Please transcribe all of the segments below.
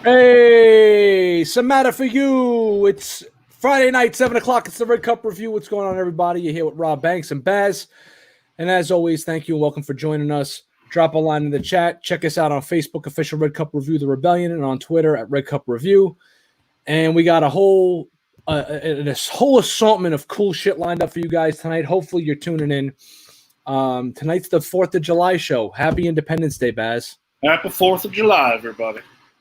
Hey, some matter for you. It's Friday night, 7 o'clock. It's the Red Cup Review. What's going on, everybody? You're here with Rob Banks and Baz. And as always, thank you and welcome for joining us. Drop a line in the chat. Check us out on Facebook, Official Red Cup Review, The Rebellion, and on Twitter at Red Cup Review. And we got a whole assortment of cool shit lined up for you guys tonight. Hopefully you're tuning in. Tonight's the 4th of July show. Happy Independence Day, Baz. Happy 4th of July, everybody.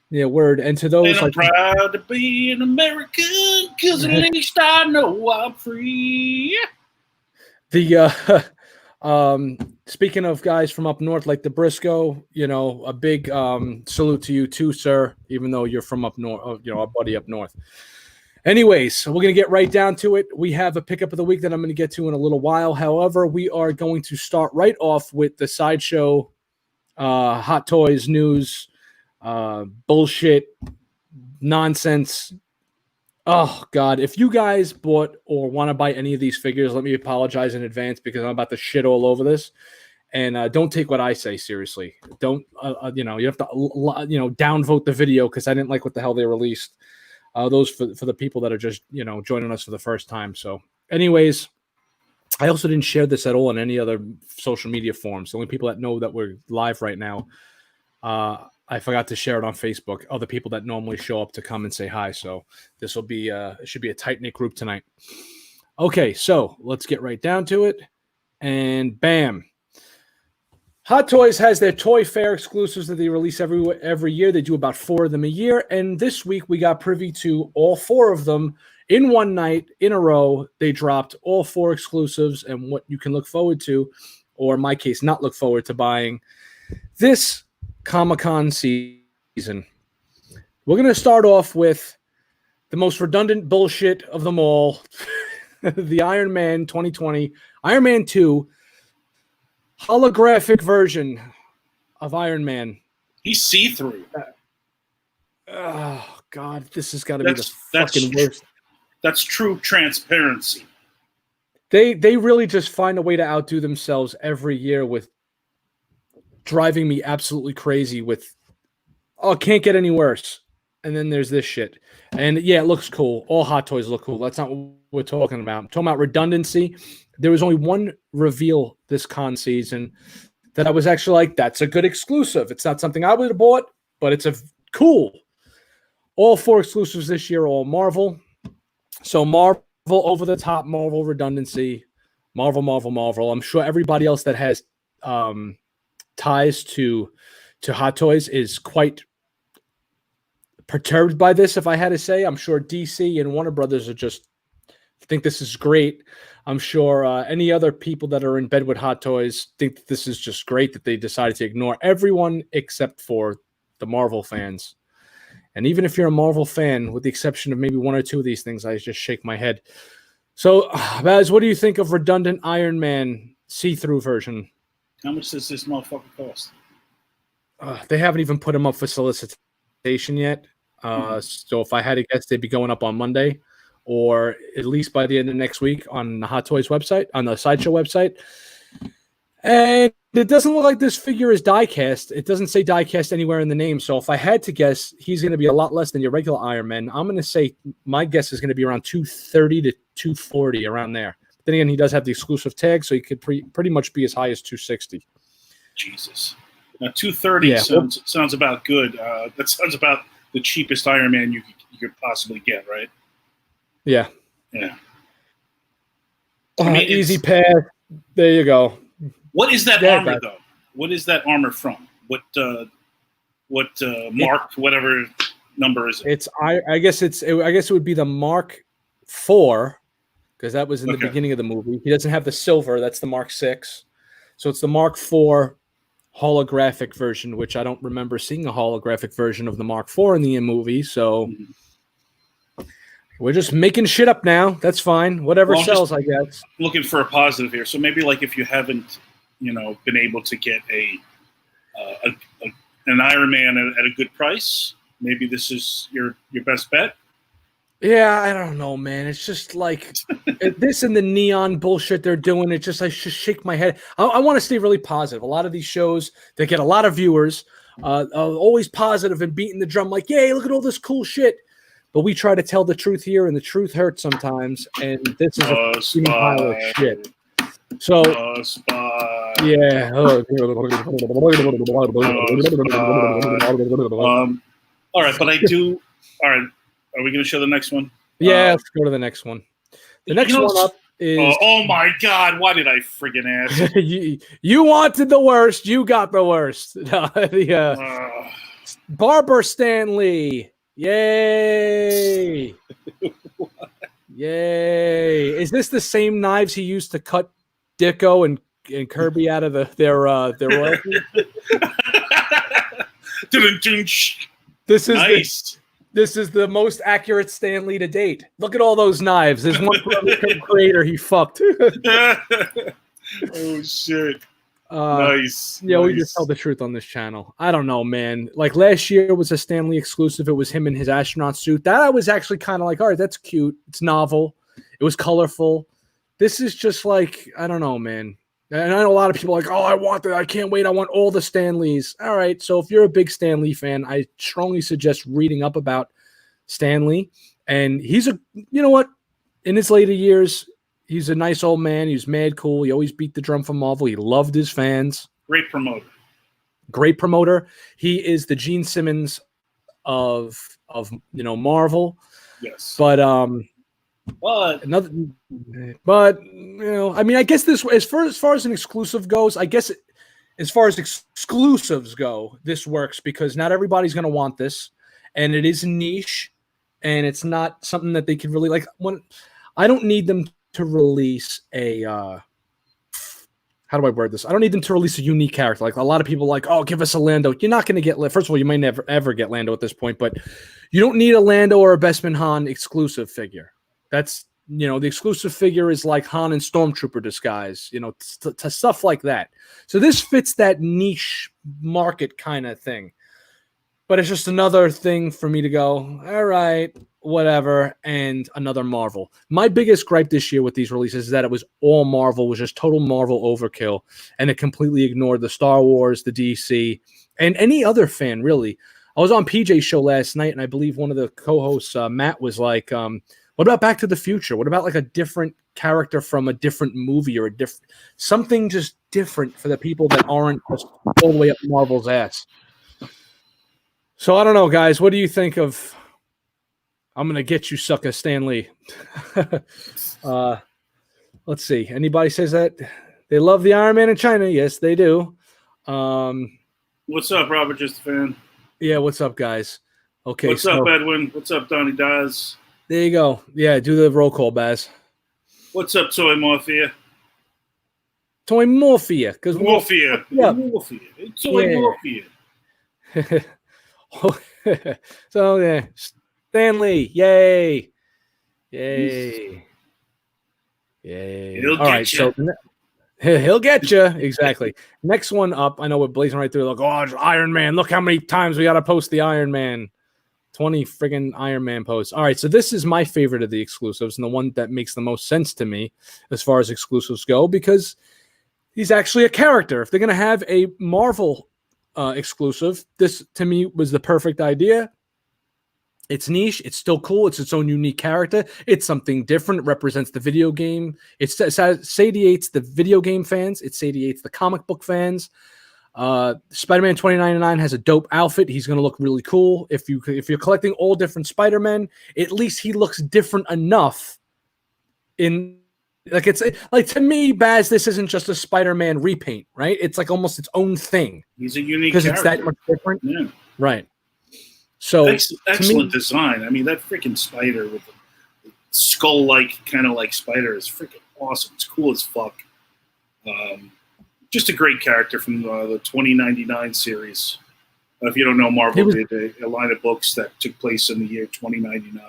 Yeah, word. And to those, and I'm proud to be an American, because at least I know I'm free. The speaking of guys from up north, like the Briscoe, you know, a big salute to you too, sir. Even though you're from up north, you know, our buddy up north. Anyways, so we're gonna get right down to it. We have a pickup of the week that I'm gonna get to in a little while. However, we are going to start right off with the Sideshow Hot Toys news. Bullshit, nonsense. Oh, God. If you guys bought or want to buy any of these figures, let me apologize in advance because I'm about to shit all over this. And don't take what I say seriously. Don't, you have to, downvote the video because I didn't like what the hell they released. Those for the people that are just, joining us for the first time. So anyways, I also didn't share this at all in any other social media forums. The only people that know that we're live right now, I forgot to share it on Facebook. Other people that normally show up to come and say hi. So this will be it should be a tight-knit group tonight. Okay, so let's get right down to it. And bam. Hot Toys has their Toy Fair exclusives that they release every year. They do about 4 of them a year. And this week we got privy to all 4 of them in one night in a row. They dropped all 4 exclusives and what you can look forward to, or in my case, not look forward to buying this Comic-Con season. We're going to start off with the most redundant bullshit of them all. The Iron Man 2020, Iron Man 2 holographic version of Iron Man. He's see-through. Oh, God, this has got to be the fucking worst. That's true transparency. They really just find a way to outdo themselves every year with driving me absolutely crazy with, oh, can't get any worse. And then there's this shit. And yeah, it looks cool. All Hot Toys look cool. That's not what we're talking about. I'm talking about redundancy. There was only one reveal this con season that I was actually like, that's a good exclusive. It's not something I would have bought, but it's a cool. All 4 exclusives this year are all Marvel. So Marvel over the top, Marvel redundancy, Marvel. I'm sure everybody else that has ties to Hot Toys is quite perturbed by this, if I had to say. I'm sure DC and Warner Brothers are just think this is great. I'm sure any other people that are in bed with Hot Toys think that this is just great that they decided to ignore everyone except for the Marvel fans. And even if you're a Marvel fan, with the exception of maybe 1 or 2 of these things, I just shake my head. So, Baz, what do you think of redundant Iron Man see-through version? How much does this motherfucker cost? They haven't even put them up for solicitation yet. So if I had to guess, they'd be going up on Monday or at least by the end of next week on the Hot Toys website, on the Sideshow website. And it doesn't look like this figure is die-cast. It doesn't say die-cast anywhere in the name. So if I had to guess, he's going to be a lot less than your regular Iron Man. I'm going to say my guess is going to be around 230 to 240, around there. Then again, he does have the exclusive tag, so he could pretty much be as high as 260. Jesus. Now, 230 sounds about good. That sounds about the cheapest Iron Man you could possibly get, right? Yeah. Yeah. I mean, easy pass. There you go. What is that armor, though? What is that armor from? What Mark, whatever number is it? It's I guess it would be the Mark 4. Because that was in the beginning of the movie. He doesn't have the silver. That's the Mark 6. So it's the Mark 4 holographic version, which I don't remember seeing a holographic version of the Mark 4 in the movie. So we're just making shit up now. That's fine. Whatever sells, I guess. Looking for a positive here. So maybe like if you haven't, been able to get an Iron Man at a good price, maybe this is your best bet. Yeah, I don't know, man. It's just like this and the neon bullshit they're doing. I just shake my head. I want to stay really positive. A lot of these shows that get a lot of viewers always positive and beating the drum like, yay, look at all this cool shit. But we try to tell the truth here, and the truth hurts sometimes. And this is a pile of shit. So, yeah. All right, but I do. All right, are we going to show the next one? Yeah, let's go to the next one. The next one up is. Oh my God! Why did I friggin' ask? You wanted the worst. You got the worst. Barber Stanley. Yay! Yay! Is this the same knives he used to cut Dicko and Kirby out of their royalty? This is nice. This is the most accurate Stan Lee to date. Look at all those knives. There's one creator he fucked. Oh shit. Nice. Yeah, nice. We just tell the truth on this channel. I don't know, man. Like last year was a Stan Lee exclusive. It was him in his astronaut suit. That I was actually kind of like, all right, that's cute. It's novel. It was colorful. This is just like, I don't know, man. And I know a lot of people are like, oh, I want that. I can't wait. I want all the Stan Lees. All right. So if you're a big Stan Lee fan, I strongly suggest reading up about Stan Lee. And he's you know what? In his later years, he's a nice old man. He was mad cool. He always beat the drum for Marvel. He loved his fans. Great promoter. Great promoter. He is the Gene Simmons of Marvel. Yes. But I mean, I guess this as far as an exclusive goes, I guess as far as exclusives go, this works because not everybody's going to want this, and it is niche, and it's not something that they can really like. When I don't need them to release a how do I word this? I don't need them to release a unique character. Like a lot of people like, oh, give us a Lando. You're not going to get. First of all, you might never ever get Lando at this point, but you don't need a Lando or a Bestman Han exclusive figure. That's, the exclusive figure is like Han and Stormtrooper disguise, to stuff like that. So this fits that niche market kind of thing. But it's just another thing for me to go, all right, whatever, and another Marvel. My biggest gripe this year with these releases is that it was all Marvel, was just total Marvel overkill, and it completely ignored the Star Wars, the DC, and any other fan, really. I was on PJ's show last night, and I believe one of the co-hosts, Matt, was like, what about Back to the Future? What about like a different character from a different movie or something just different for the people that aren't just all the way up Marvel's ass? So I don't know, guys. What do you think of I'm going to get you, sucker, Stan Lee? Let's see. Anybody says that? They love the Iron Man in China. Yes, they do. What's up, Robert Just a Fan? Yeah, what's up, guys? Okay. What's up, Edwin? What's up, Donnie Daz? There you go. Yeah, do the roll call, Baz. What's up, Toy Morphia? Toy Morphia. Morphia. Yeah. Morphia. Toy Morphia. So, yeah. Stan Lee. Yay. Yay. Yay. He'll All right, you. So he'll get you. Exactly. Next one up. I know we're blazing right through. Like, oh, Iron Man. Look how many times we got to post the Iron Man. 20 friggin' Iron Man posts. All right, so this is my favorite of the exclusives and the one that makes the most sense to me as far as exclusives go because he's actually a character. If they're going to have a Marvel exclusive, this to me was the perfect idea. It's niche. It's still cool. It's its own unique character. It's something different. It represents the video game. It satiates the video game fans. It satiates the comic book fans. Spider-Man 2099 has a dope outfit. He's going to look really cool. If you're collecting all different Spider-Men, at least he looks different enough in like it's like to me, Baz, this isn't just a Spider-Man repaint, right? It's like almost its own thing. He's a unique because it's that much different. Yeah. Right. So excellent design. I mean, that freaking spider with the skull-like kind of like spider is freaking awesome. It's cool as fuck. Just a great character from the 2099 series. If you don't know, Marvel did a line of books that took place in the year 2099,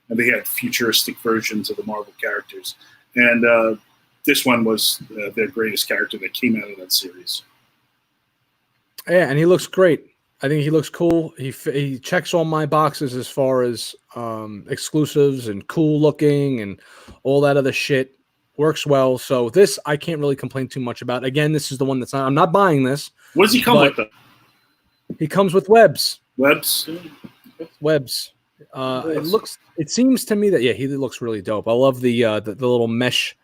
and they had futuristic versions of the Marvel characters. And this one was their greatest character that came out of that series. Yeah, and he looks great. I think he looks cool. He checks all my boxes as far as exclusives and cool looking and all that other shit. Works well. So this I can't really complain too much about. Again, this is the one I'm not buying this. What does he come with though? He comes with webs. Webs. It seems to me that he looks really dope. I love the little mesh,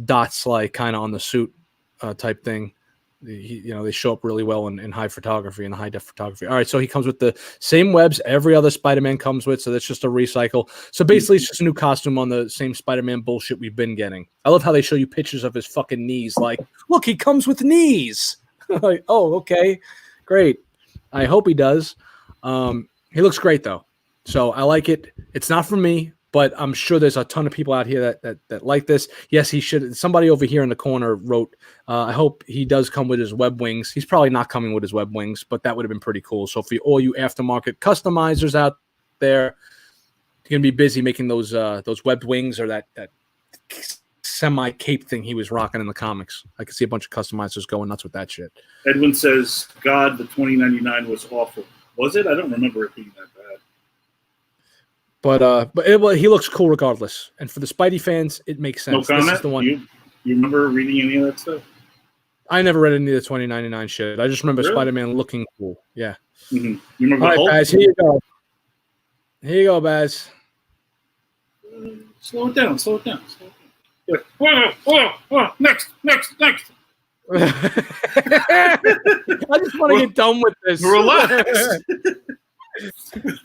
dots like kind of on the suit type thing. They show up really well in high photography and high def photography. All right, so he comes with the same webs every other Spider-Man comes with, so that's just a recycle. So basically, it's just a new costume on the same Spider-Man bullshit we've been getting. I love how they show you pictures of his fucking knees. Like, look, he comes with knees. Like, oh, okay, great. I hope he does. He looks great though, so I like it. It's not for me, but I'm sure there's a ton of people out here that like this. Yes, he should. Somebody over here in the corner wrote, I hope he does come with his web wings. He's probably not coming with his web wings, but that would have been pretty cool. So for all you aftermarket customizers out there, you're going to be busy making those webbed wings or that semi-cape thing he was rocking in the comics. I could see a bunch of customizers going nuts with that shit. Edwin says, God, the 2099 was awful. Was it? I don't remember it being that bad. But he looks cool regardless. And for the Spidey fans, it makes sense. No comment? This is the one. You remember reading any of that stuff? I never read any of the 2099 shit. I just remember Spider-Man looking cool. Yeah. Mm-hmm. You remember All right, Hulk? Baz, here you go. Here you go, Baz. Slow it down. Yeah. Whoa, next. I just want to get done with this. Relax.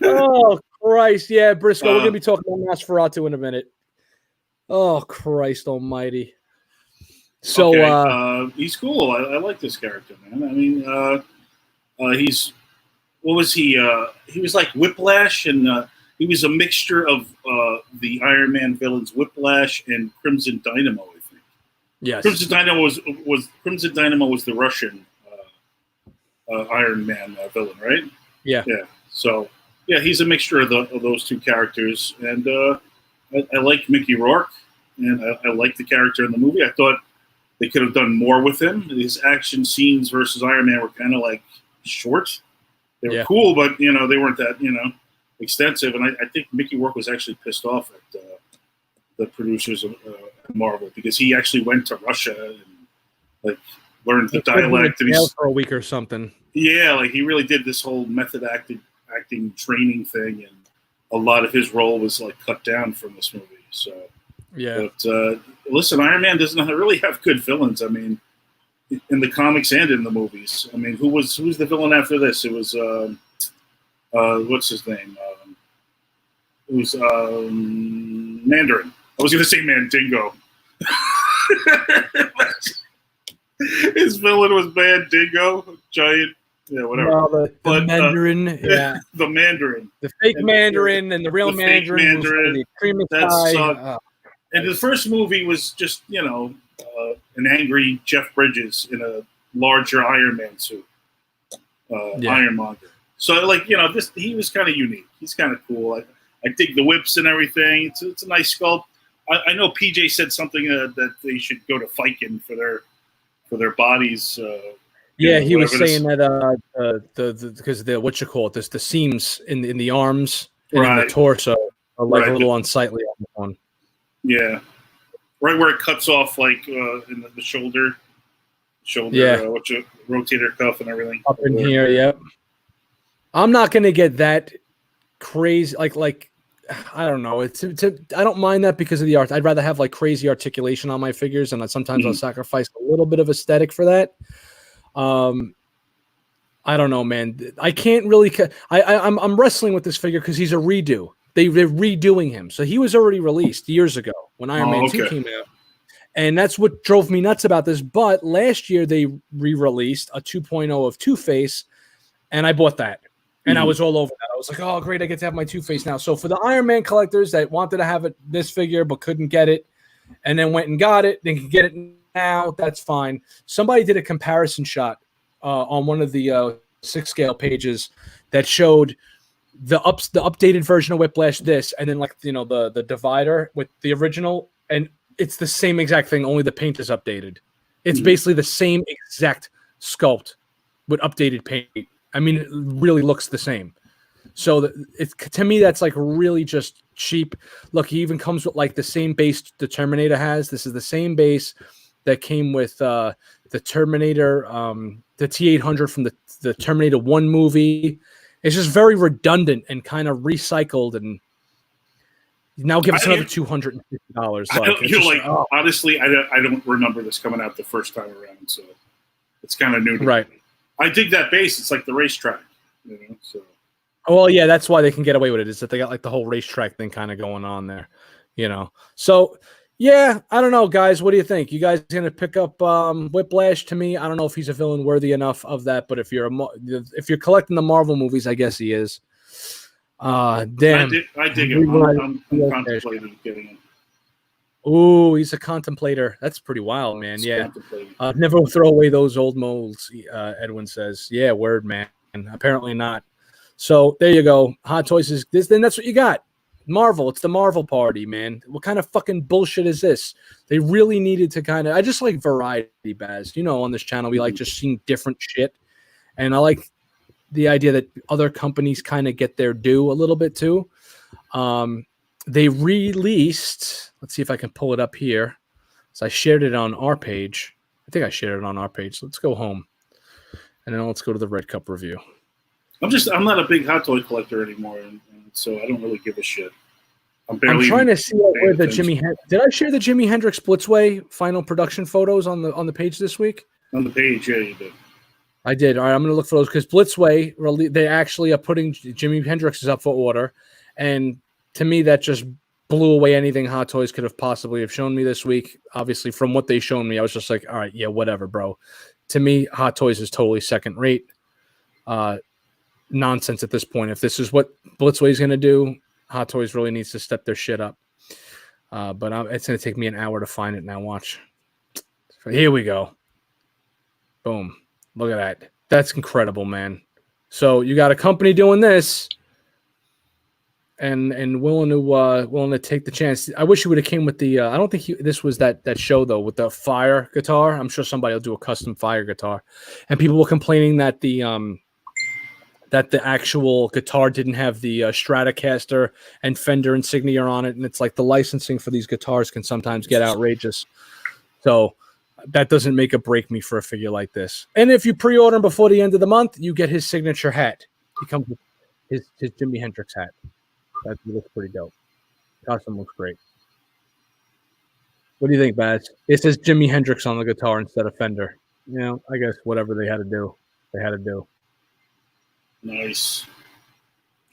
Oh, Christ. Yeah, Briscoe, we're going to be talking about Nosferatu in a minute. Oh, Christ almighty. So, okay. He's cool. I like this character, man. I mean, what was he? He was like Whiplash, and he was a mixture of the Iron Man villains Whiplash and Crimson Dynamo, I think. Yes. Crimson Dynamo was the Russian Iron Man villain, right? Yeah. Yeah. So, yeah, he's a mixture of those two characters, and I like Mickey Rourke, and I like the character in the movie. I thought they could have done more with him. His action scenes versus Iron Man were kind of like short. They were cool, but they weren't that extensive. And I think Mickey Rourke was actually pissed off at the producers of Marvel because he actually went to Russia and like learned the dialect. And for a week or something. Yeah, like he really did this whole method acting training thing, and a lot of his role was like cut down from this movie. So yeah, but listen, Iron Man doesn't really have good villains. I mean, in the comics and in the movies. I mean, who's the villain after this? It was what's his name? It was Mandarin. I was going to say Mandingo. His villain was Mandingo, giant. Yeah, whatever. Well, the Mandarin, the Mandarin, the fake Mandarin, and the real Mandarin. And the first movie was just an angry Jeff Bridges in a larger Iron Man suit, Ironmonger. So he was kind of unique. He's kind of cool. I dig the whips and everything. It's a nice sculpt. I know PJ said something that they should go to Fiken for their bodies. He was saying that because the seams in the arms and in the torso are like a little unsightly on this one. Yeah, right where it cuts off, like in the shoulder, rotator cuff and everything up in here. Yep. I'm not gonna get that crazy. Like I don't know. I don't mind that because of the art. I'd rather have like crazy articulation on my figures, and sometimes I'll sacrifice a little bit of aesthetic for that. I don't know, man. I can't really. I'm wrestling with this figure because he's a redo. They're redoing him, so he was already released years ago when Iron Man 2 came out, and that's what drove me nuts about this. But last year they re-released a 2.0 of Two-Face, and I bought that, and I was all over that. I was like, "Oh, great! I get to have my Two-Face now." So for the Iron Man collectors that wanted to have this figure but couldn't get it, and then went and got it, they can get it now. That's fine. Somebody did a comparison shot on one of the 6-scale pages that showed the updated version of Whiplash, and then the divider with the original, and it's the same exact thing, only the paint is updated. It's basically the same exact sculpt with updated paint. I mean, it really looks the same. So to me, that's like really just cheap. Look, he even comes with like the same base the Terminator has. This is the same base that came with Terminator, the T-800 from the Terminator 1 movie. It's just very redundant and kind of recycled, and now give us another $250. Honestly, I don't remember this coming out the first time around, so it's kind of new to me. I dig that base. It's like the racetrack, you know. So, well, yeah, that's why they can get away with it. Is that they got like the whole racetrack thing kind of going on there, you know. So, yeah, I don't know, guys. What do you think? You guys gonna pick up Whiplash? To me, I don't know if he's a villain worthy enough of that, but if you're collecting the Marvel movies, I guess he is. Damn, I dig him. I'm contemplating getting him. Ooh, he's a contemplator. That's pretty wild, man. Yeah, never throw away those old molds. Edwin says, "Yeah, word, man." And apparently not. So there you go. Hot Toys is this. Then that's what you got. Marvel. It's the Marvel party, man. What kind of fucking bullshit is this? They really needed to kind of. I just like variety, Baz. You know, on this channel, we like just seeing different shit, and I like the idea that other companies kind of get their due a little bit too. They released, let's see if I can pull it up here. So I shared it on our page. I think I shared it on our page. So let's go home. And then let's go to the Red Cup review. I'm not a big Hot Toy collector anymore, and so I don't really give a shit. I'm trying to see where the did I share the Jimi Hendrix Blitzway final production photos on the page this week? On the page, yeah, you did. I did. All right, I'm going to look for those because Blitzway, they actually are putting Jimi Hendrix's up for order. And to me, that just blew away anything Hot Toys could have possibly have shown me this week. Obviously, from what they showed me, I was just like, all right, yeah, whatever, bro. To me, Hot Toys is totally second rate. Nonsense at this point. If this is what Blitzway is going to do, Hot Toys really needs to step their shit up. But it's going to take me an hour to find it now. Watch. So here we go. Boom. Look at that. That's incredible, man. So you got a company doing this and willing to take the chance. I wish you would have came with the I don't think this was that show though with the fire guitar. I'm sure somebody will do a custom fire guitar. And people were complaining that the actual guitar didn't have the Stratocaster and Fender insignia on it, and it's like the licensing for these guitars can sometimes get outrageous. So that doesn't make or break me for a figure like this. And if you pre-order him before the end of the month, you get his signature hat. He comes with his Jimi Hendrix hat. That looks pretty dope. Costume looks great. What do you think, Baz? It says Jimi Hendrix on the guitar instead of Fender. You know, I guess whatever they had to do, they had to do. Nice.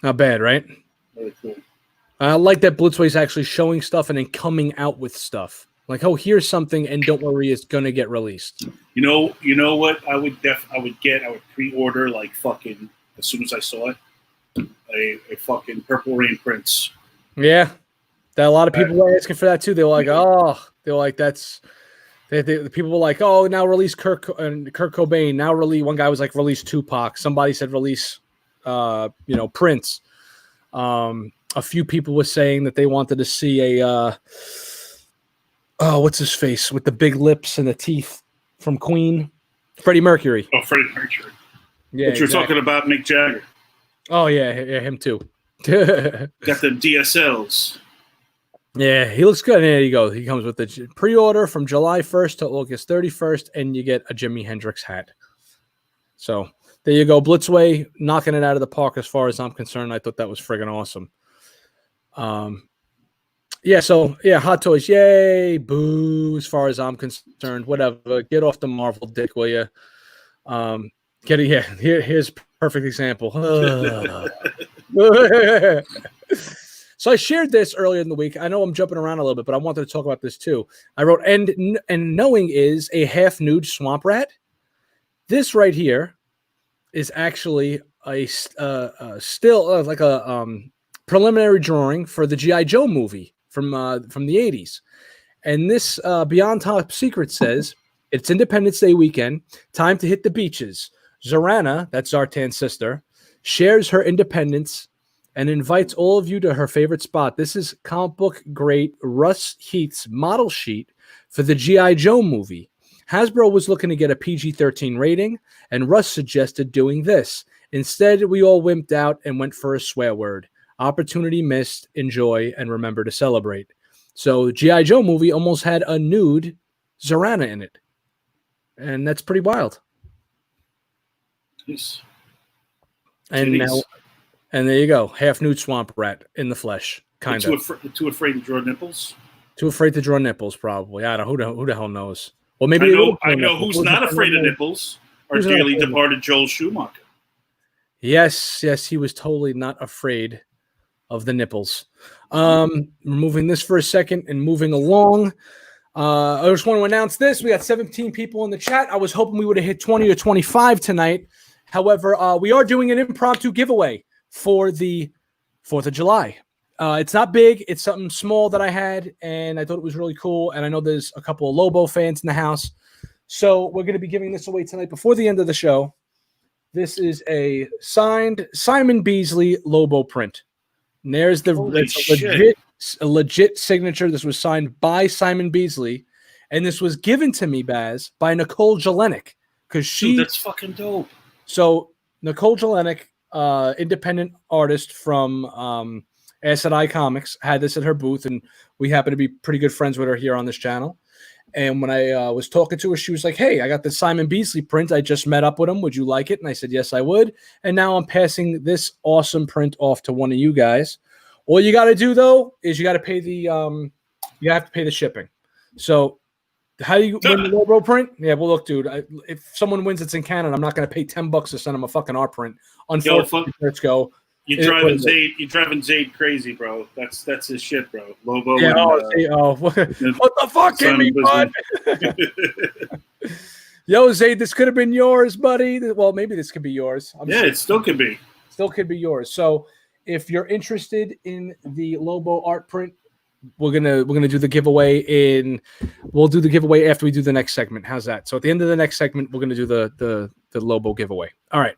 Not bad, right? Very cool. I like that Blitzway's actually showing stuff and then coming out with stuff. Like, oh, here's something, and don't worry, it's gonna get released. You know what? I would pre-order like fucking as soon as I saw it, a fucking Purple Rain Prince. Yeah, that a lot of people were asking for that too. They were like, that's. The people were like, oh, now release Kurt Cobain. Now one guy was like, release Tupac. Somebody said release, Prince. A few people were saying that they wanted to see a. What's his face with the big lips and the teeth from Queen? Freddie Mercury. Oh, Freddie Mercury. Yeah, but you're talking about Mick Jagger. Oh, yeah, him too. Got the DSLs. Yeah, he looks good. And there you go. He comes with the pre-order from July 1st to August 31st, and you get a Jimi Hendrix hat. So there you go. Blitzway knocking it out of the park as far as I'm concerned. I thought that was friggin' awesome. Hot Toys, yay, boo, as far as I'm concerned, whatever, get off the Marvel dick, will you? Here's perfect example. So I shared this earlier in the week. I know I'm jumping around a little bit, but I wanted to talk about this too. I wrote, and knowing is a half-nude swamp rat. This right here is actually a preliminary drawing for the G.I. Joe movie from the 80s. And this Beyond Top Secret says, it's Independence Day weekend, time to hit the beaches. Zorana, that's Zartan's sister, shares her independence and invites all of you to her favorite spot. This is comic book great Russ Heath's model sheet for the G.I. Joe movie. Hasbro was looking to get a PG-13 rating, and Russ suggested doing this. Instead, we all wimped out and went for a swear word. Opportunity missed, enjoy, and remember to celebrate. So G.I. Joe movie almost had a nude Zorana in it. and that's pretty wild. Nice. And now, and there you go, half nude swamp rat in the flesh, kind of. Too afraid to draw nipples. Too afraid to draw nipples, probably. I don't know who the hell knows. Well, maybe I know who's not afraid of nipples. Our dearly departed Joel Schumacher. Yes, he was totally not afraid of the nipples. Removing this for a second and moving along. I just want to announce this. We got 17 people in the chat. I was hoping we would have hit 20 or 25 tonight. However, we are doing an impromptu giveaway for the 4th of July. It's not big. It's something small that I had, and I thought it was really cool. And I know there's a couple of Lobo fans in the house. So we're going to be giving this away tonight before the end of the show. This is a signed Simon Beasley Lobo print. And there's a legit signature. This was signed by Simon Beasley. And this was given to me, Baz, by Nicole Jelinek. That's fucking dope. So Nicole Jelinek, independent artist from Acid Eye Comics, had this at her booth, and we happen to be pretty good friends with her here on this channel. And when I was talking to her, she was like, hey, I got the Simon Beasley print. I just met up with him. Would you like it? And I said, yes, I would. And now I'm passing this awesome print off to one of you guys. All you got to do, though, is you got to pay the shipping. So how do you win the Lobo print? Yeah, well, look, dude, if someone wins it's in Canada, I'm not going to pay $10 to send them a fucking art print. Unfortunately, let's go. You're driving Zayd crazy, bro. That's his shit, bro. Lobo. Yeah. What the fuck, Kimmy, bud? Yo, Zayd, this could have been yours, buddy. Well, maybe this could be yours. It still could be. Still could be yours. So, if you're interested in the Lobo art print, we're gonna do the giveaway We'll do the giveaway after we do the next segment. How's that? So at the end of the next segment, we're gonna do the Lobo giveaway. All right.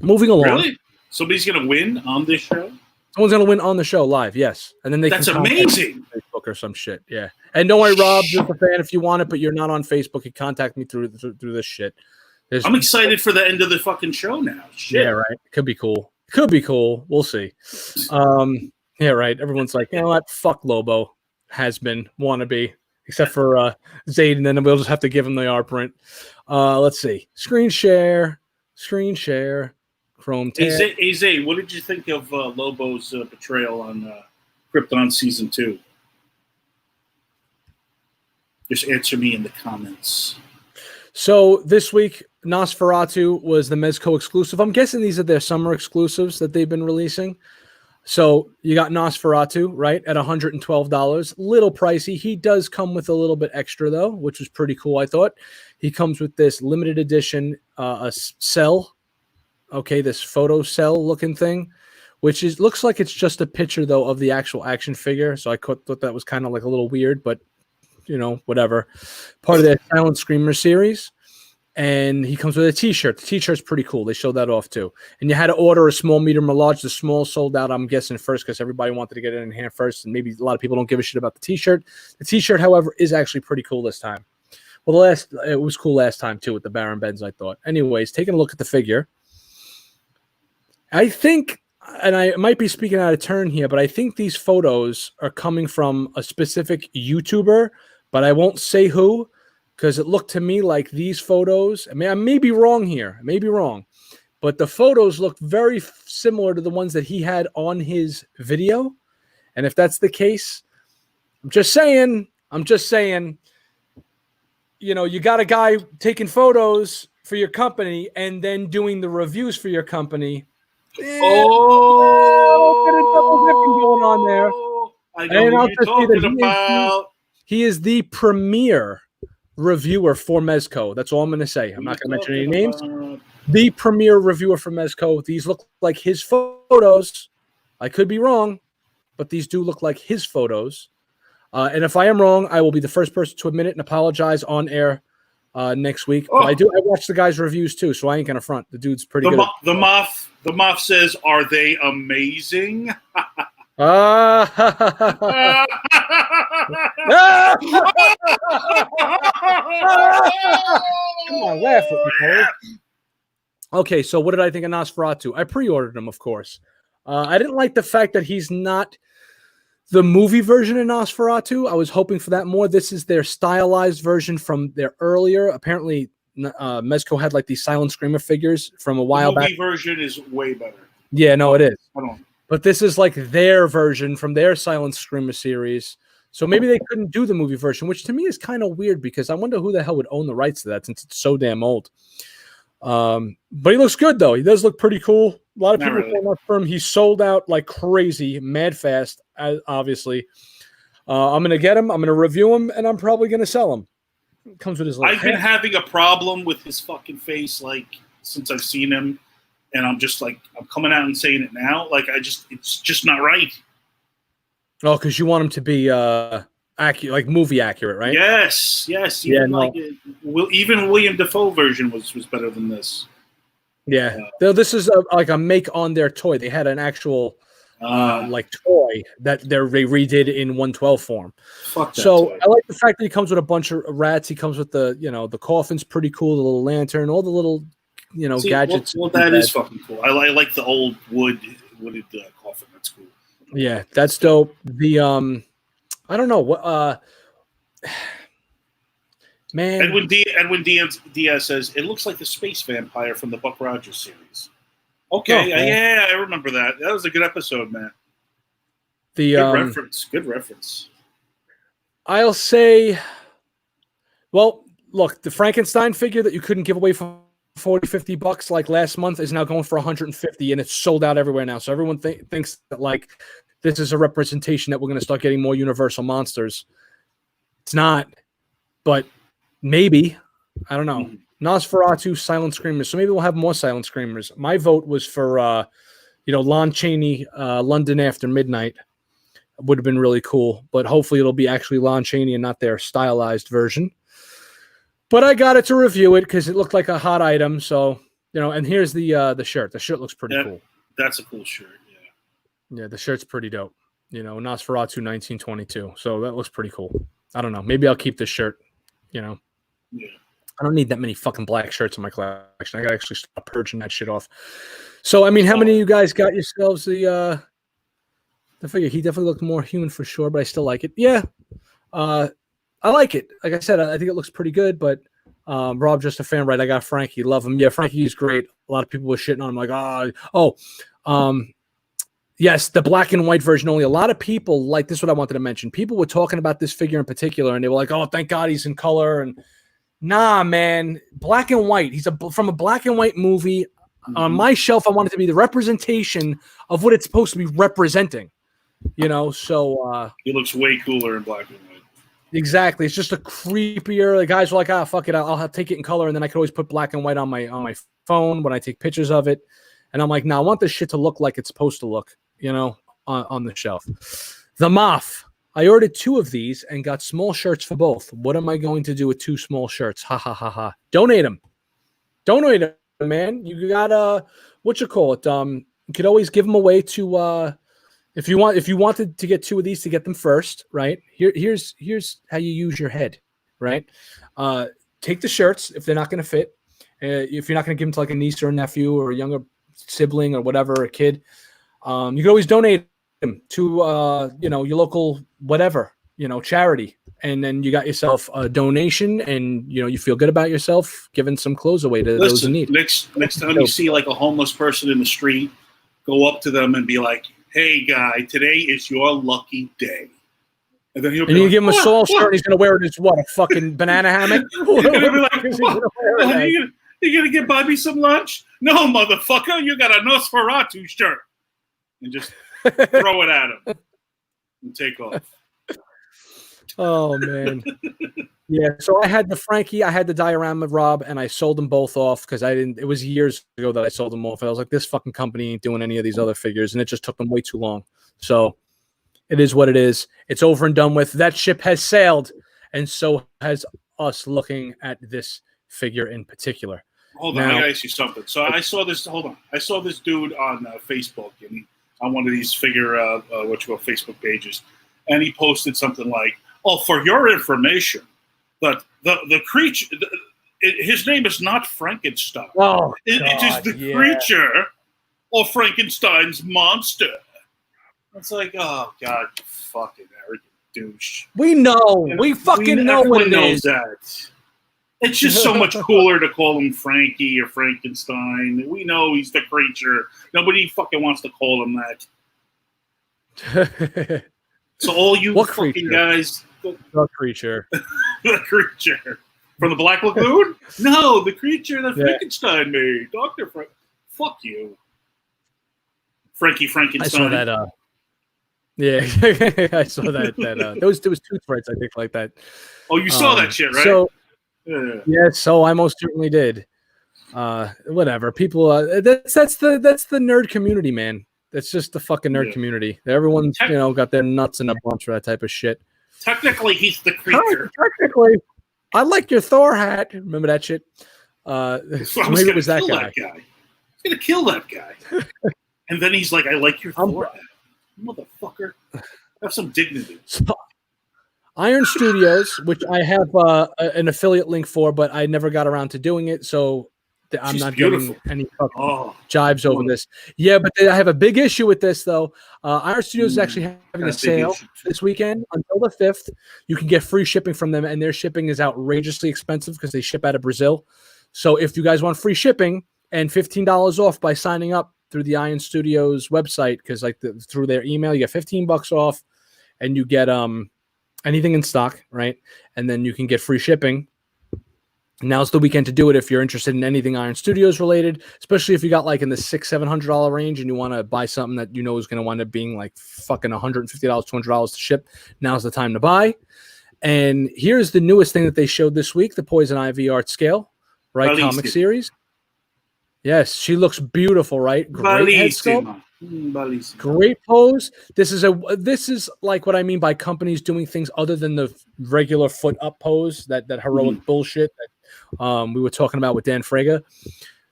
Moving along. Really? Somebody's going to win on this show? Someone's going to win on the show live, yes. And then That's amazing. Facebook or some shit, yeah. And don't worry, Rob, just a fan if you want it, but you're not on Facebook. You contact me through this shit. I'm excited for the end of the fucking show now. Shit. Yeah, right. Could be cool. We'll see. Yeah, right. Everyone's like, you know what? Fuck Lobo. Has been. Wannabe. Except for Zayd, and then we'll just have to give him the art print. Let's see. Screen share. Chrome tab. Hey, Zay, what did you think of Lobo's portrayal on Krypton Season 2? Just answer me in the comments. So this week, Nosferatu was the Mezco exclusive. I'm guessing these are their summer exclusives that they've been releasing. So you got Nosferatu, right, at $112. Little pricey. He does come with a little bit extra, though, which was pretty cool, I thought. He comes with this limited edition a cell. Okay, this photo cell looking thing, which looks like it's just a picture, though, of the actual action figure. So I thought that was kind of like a little weird, but, whatever. Part of the Silent Screamer series. And he comes with a T-shirt. The T-shirt's pretty cool. They showed that off, too. And you had to order a small, medium, or large. The small sold out, I'm guessing, first because everybody wanted to get it in hand first. And maybe a lot of people don't give a shit about the T-shirt. The T-shirt, however, is actually pretty cool this time. Well, it was cool last time, too, with the Baron Benz, I thought. Anyways, taking a look at the figure. I think, and I might be speaking out of turn here, but I think these photos are coming from a specific YouTuber, but I won't say who, because it looked to me like these photos, I may be wrong here, but the photos look very similar to the ones that he had on his video. And if that's the case, I'm just saying, you got a guy taking photos for your company and then doing the reviews for your company. Going on there. I know what you're talking about. He is the premier reviewer for Mezco. That's all I'm going to say. I'm not going to mention any names. The premier reviewer for Mezco. These look like his photos. I could be wrong, but these do look like his photos. And if I am wrong, I will be the first person to admit it and apologize on air next week. But I watch the guy's reviews too, so I ain't gonna front. The dude's pretty good. The Moth says, "Are they amazing?" Come on, laugh with me, Corey. Okay, so what did I think of Nosferatu? I pre-ordered him, of course. I didn't like the fact that he's not the movie version of Nosferatu. I was hoping for that more. This is their stylized version from their earlier. Apparently, Mezco had like these Silent Screamer figures from a while back. The movie version is way better. Yeah, no, it is. Hold on. But this is like their version from their Silent Screamer series. So maybe they couldn't do the movie version, which to me is kind of weird because I wonder who the hell would own the rights to that since it's so damn old. But he looks good, though. He does look pretty cool. A lot of people came up for him. He sold out like crazy, mad fast, obviously. I'm going to get him. I'm going to review him, and I'm probably going to sell him. Comes with his little I've been having a problem with his fucking face, like, since I've seen him. And I'm just like, I'm coming out and saying it now. Like, it's just not right. Oh, because you want him to be accurate, like movie accurate, right? Yes. Even even William Dafoe version was better than this. Yeah. This is like a make on their toy. They had an actual like toy that they redid in 112 form. Fuck that so toy. I like the fact that he comes with a bunch of rats. He comes with the coffin's pretty cool, the little lantern, all the little gadgets. Well, that is fucking cool. I like the old wooded coffin. That's cool. Yeah, that's dope. The I don't know what man. Edwin Diaz says it looks like the space vampire from the Buck Rogers series. Okay, yeah, I remember that. That was a good episode, man. Good reference. I'll say, well, look, the Frankenstein figure that you couldn't give away for $40-$50 like last month is now going for $150, and it's sold out everywhere now. So everyone thinks that like this is a representation that we're going to start getting more Universal monsters. It's not, but maybe. I don't know. Nosferatu, Silent Screamers. So maybe we'll have more Silent Screamers. My vote was for, Lon Chaney, London After Midnight. Would have been really cool, but hopefully it'll be actually Lon Chaney and not their stylized version. But I got it to review it because it looked like a hot item. So, and here's the shirt. The shirt looks pretty cool. That's a cool shirt, yeah. Yeah, the shirt's pretty dope. Nosferatu 1922. So that looks pretty cool. I don't know. Maybe I'll keep this shirt, Yeah. I don't need that many fucking black shirts in my collection. I gotta actually stop purging that shit off. So, I mean, how many of you guys got yourselves the figure? He definitely looked more human for sure, but I still like it. Yeah. I like it. Like I said, I think it looks pretty good, but Rob, just a fan, right? I got Frankie. Love him. Yeah, Frankie's great. A lot of people were shitting on him like, yes, the black and white version only. A lot of people, like, this is what I wanted to mention. People were talking about this figure in particular, and they were like, oh, thank God he's in color. And nah, man, black and white. He's from a black and white movie. On my shelf, I want it to be the representation of what it's supposed to be representing. So he looks way cooler in black and white. Exactly. It's just a creepier. The guys were like, fuck it. I'll take it in color, and then I could always put black and white on my phone when I take pictures of it. And I'm like, no, I want this shit to look like it's supposed to look, on the shelf. The Moth. I ordered 2 of these and got small shirts for both. What am I going to do with 2 small shirts? Ha ha ha ha. Donate them. Donate them, man. You got what you call it? You could always give them away to if you wanted to get 2 of these to get them first, right? Here's how you use your head, right? Take the shirts if they're not going to fit. If you're not going to give them to like a niece or a nephew or a younger sibling or whatever, a kid, you can always donate them to your local whatever, charity, and then you got yourself a donation, and you feel good about yourself giving some clothes away to those in need. Next time you see like a homeless person in the street, go up to them and be like, hey, guy, today is your lucky day. And then you give him a Saul shirt, and he's going to wear it as what, a fucking banana hammock? You're going to be like, you going to get Bobby some lunch? No, motherfucker, you got a Nosferatu shirt. And just throw it at him and take off. Oh, man. Yeah, so I had the Frankie, I had the diorama Rob, and I sold them both off because it was years ago that I sold them off. I was like, this fucking company ain't doing any of these other figures, and it just took them way too long. So it is what it is. It's over and done with. That ship has sailed, and so has us looking at this figure in particular. Hold on, I gotta ask you something. So I saw this. Hold on, I saw this dude on Facebook, and on one of these Facebook pages, and he posted something like, "Oh, for your information, but the creature, his name is not Frankenstein. It is the creature, or Frankenstein's monster." It's like, oh god, you fucking arrogant douche. We know. We fucking know what it is. That. It's just so much cooler to call him Frankie or Frankenstein. We know he's the creature. Nobody fucking wants to call him that. So all you what fucking creature? guys... The creature. The creature. From the Black Lagoon? No, the creature that Frankenstein made. Dr. Frank. Fuck you. Frankie Frankenstein. I saw that, yeah, I saw that. There was 2 threads, I think, like that. Oh, you saw that shit, right? So, yeah, so I most certainly did. Whatever. People, that's the nerd community, man. That's just the fucking nerd community. Everyone's, got their nuts in a bunch for that type of shit. Technically, he's the creature. Technically, I like your Thor hat. Remember that shit? Maybe it was that guy. He's gonna kill that guy. And then he's like, I like your Thor hat. Motherfucker. Have some dignity. So, Iron Studios, which I have an affiliate link for, but I never got around to doing it, so I'm not getting any jives over this. Yeah, but I have a big issue with this, though. Iron Studios is actually having a sale this weekend until the 5th. You can get free shipping from them, and their shipping is outrageously expensive because they ship out of Brazil. So if you guys want free shipping and $15 off by signing up through the Iron Studios website, because through their email, you get $15 off, and you get anything in stock, right? And then you can get free shipping. Now's the weekend to do it if you're interested in anything Iron Studios related, especially if you got like in the $600-$700 range and you want to buy something that you know is going to wind up being like fucking $150, $200 to ship. Now's the time to buy. And here's the newest thing that they showed this week: the Poison Ivy art scale, right? Comic series. Yes, she looks beautiful, right? Great head sculpt. Great pose. This is like what I mean by companies doing things other than the regular foot up pose, that heroic bullshit that we were talking about with Dan Fraga.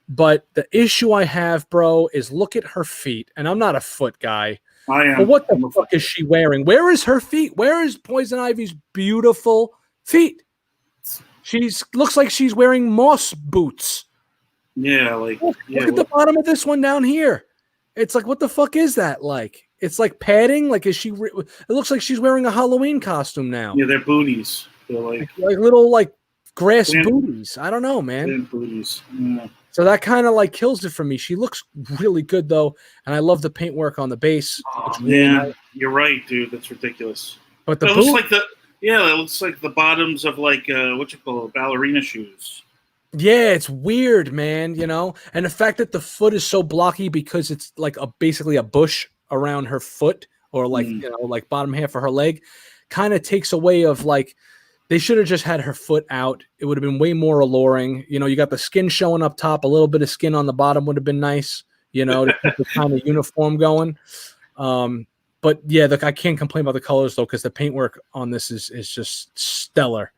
But the issue I have, bro, is look at her feet. And I'm not a foot guy. I am. But what the fuck is she wearing? Where is her feet? Where is Poison Ivy's beautiful feet? Looks like she's wearing moss boots. Yeah, like look at the bottom of this one down here. It's like, what the fuck is that like? It's like padding. Like, it looks like she's wearing a Halloween costume now. Yeah, they're booties. They're like little like grass booties. I don't know, man. Booties. Yeah. So that kind of like kills it for me. She looks really good though, and I love the paintwork on the base. Oh, yeah, you're right, dude. That's ridiculous. But it looks like the bottoms of like what you call it, ballerina shoes. Yeah, it's weird, man, and the fact that the foot is so blocky because it's like basically a bush around her foot, or like, like bottom half of her leg, kind of takes away of like, they should have just had her foot out. It would have been way more alluring. You got the skin showing up top, a little bit of skin on the bottom would have been nice, to keep the kind of uniform going. But yeah, look, I can't complain about the colors though, because the paintwork on this is just stellar.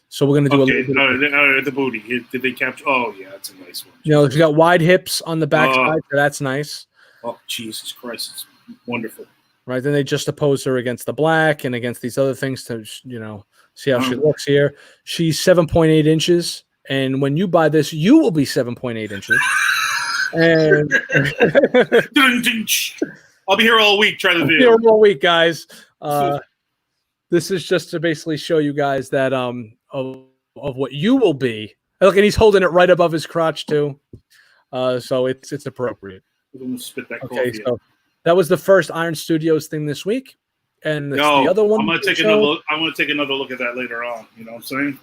So we're going to do a little bit the booty. Did they capture? Oh, yeah, that's a nice one. She got wide hips on the back side, so that's nice. Oh, Jesus Christ. It's wonderful. Right, then they just oppose her against the black and against these other things to, see how she looks here. She's 7.8 inches, and when you buy this, you will be 7.8 inches. And I'll be here all week trying to do here all week, guys. This is just to basically show you guys that of what you will be. Look, and he's holding it right above his crotch too, so it's appropriate. Spit that so that was the first Iron Studios thing this week, and the other one. I'm gonna take another look. I'm gonna take another look at that later on. You know what I'm saying?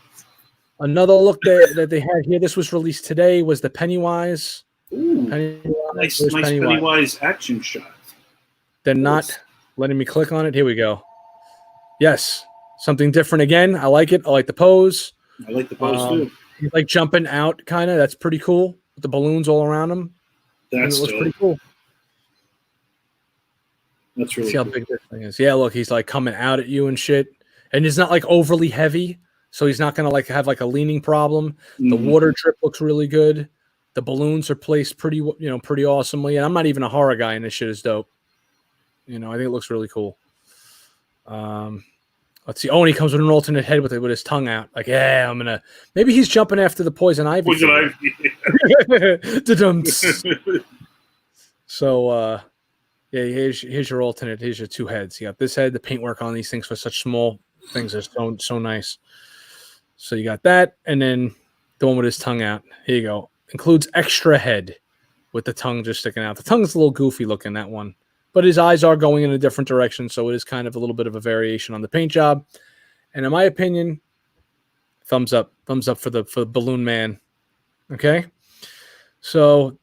Another look that they had here. This was released today. Was the Pennywise? Ooh, nice Pennywise action shot. They're not letting me click on it. Here we go. Yes, something different again. I like it. I like the pose. I like the pose too. He's like jumping out, kind of. That's pretty cool. With the balloons all around him. It looks pretty cool. That's really See how big this thing is. Yeah, look, he's like coming out at you and shit. And it's not like overly heavy, so he's not gonna like have like a leaning problem. The water drip looks really good. The balloons are placed pretty awesomely. And I'm not even a horror guy, and this shit is dope. I think it looks really cool. Let's see. Oh, and he comes with an alternate head with his tongue out. Like, yeah, maybe he's jumping after the Poison Ivy. So, Yeah, here's your alternate. Here's your two heads. You got this head. The paintwork on these things for such small things is so nice. So you got that, and then the one with his tongue out. Here you go. Includes extra head with the tongue just sticking out. The tongue's a little goofy looking, that one. But his eyes are going in a different direction, so it is kind of a little bit of a variation on the paint job. And in my opinion, thumbs up. Thumbs up for the Balloon Man. Okay? So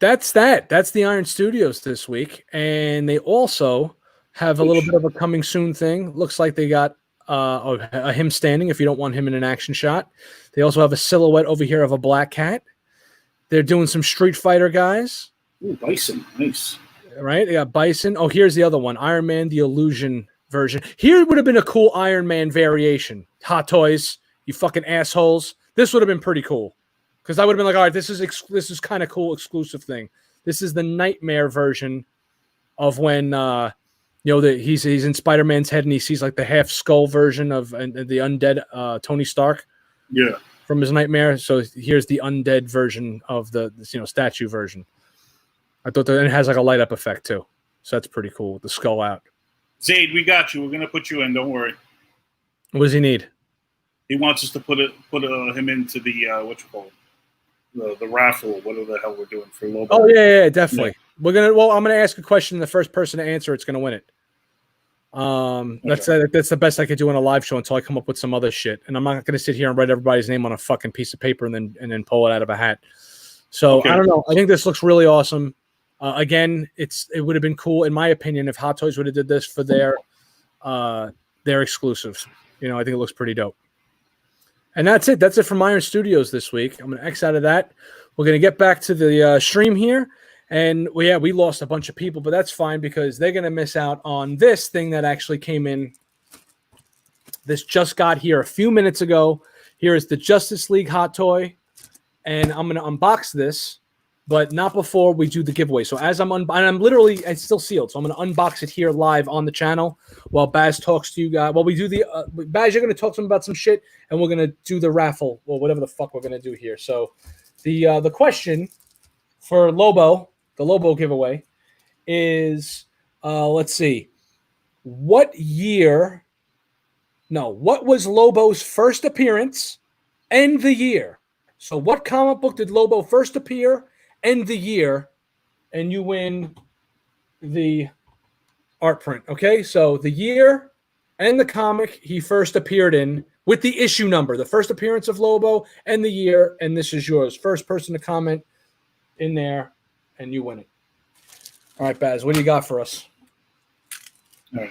that's that. That's the Iron Studios this week. And they also have a little bit of a coming soon thing. Looks like they got a him standing if you don't want him in an action shot. They also have a silhouette over here of a black cat. They're doing some Street Fighter guys. Ooh, Bison. Nice. Right? They got Bison. Oh, here's the other one. Iron Man, the Illusion version. Here would have been a cool Iron Man variation. Hot Toys, you fucking assholes. This would have been pretty cool. Because I would have been like, all right, this is kind of cool exclusive thing. This is the Nightmare version of when he's in Spider-Man's head and he sees like the half skull version of the undead Tony Stark. Yeah. From his Nightmare. So here's the undead version of the statue version. I thought that it has like a light up effect too. So that's pretty cool with the skull out. Zaid, we got you. We're gonna put you in. Don't worry. What does he need? He wants us to put him into the raffle. Whatever the hell we're doing for Lobo. Oh yeah, definitely. Yeah. I'm gonna ask a question. The first person to answer it's gonna win it. That's the best I could do on a live show until I come up with some other shit. And I'm not going to sit here and write everybody's name on a fucking piece of paper and then pull it out of a hat. So okay. I don't know. I think this looks really awesome. Again, it would have been cool, in my opinion, if Hot Toys would have did this for their exclusives. I think it looks pretty dope. And that's it. That's it from Iron Studios this week. I'm going to X out of that. We're going to get back to the stream here. And we lost a bunch of people, but that's fine because they're going to miss out on this thing that actually came in. This just got here a few minutes ago. Here is the Justice League Hot Toy. And I'm going to unbox this, but not before we do the giveaway. So as it's still sealed. So I'm going to unbox it here live on the channel while Baz talks to you guys. While we do Baz, you're going to talk to him about some shit, and we're going to do the raffle or whatever the fuck we're going to do here. So the question for Lobo, the Lobo giveaway is, let's see, what was Lobo's first appearance and the year? So what comic book did Lobo first appear and the year? And you win the art print. Okay, so the year and the comic he first appeared in with the issue number, the first appearance of Lobo and the year, and this is yours. First person to comment in there. And you win it. All right, Baz, what do you got for us? All right.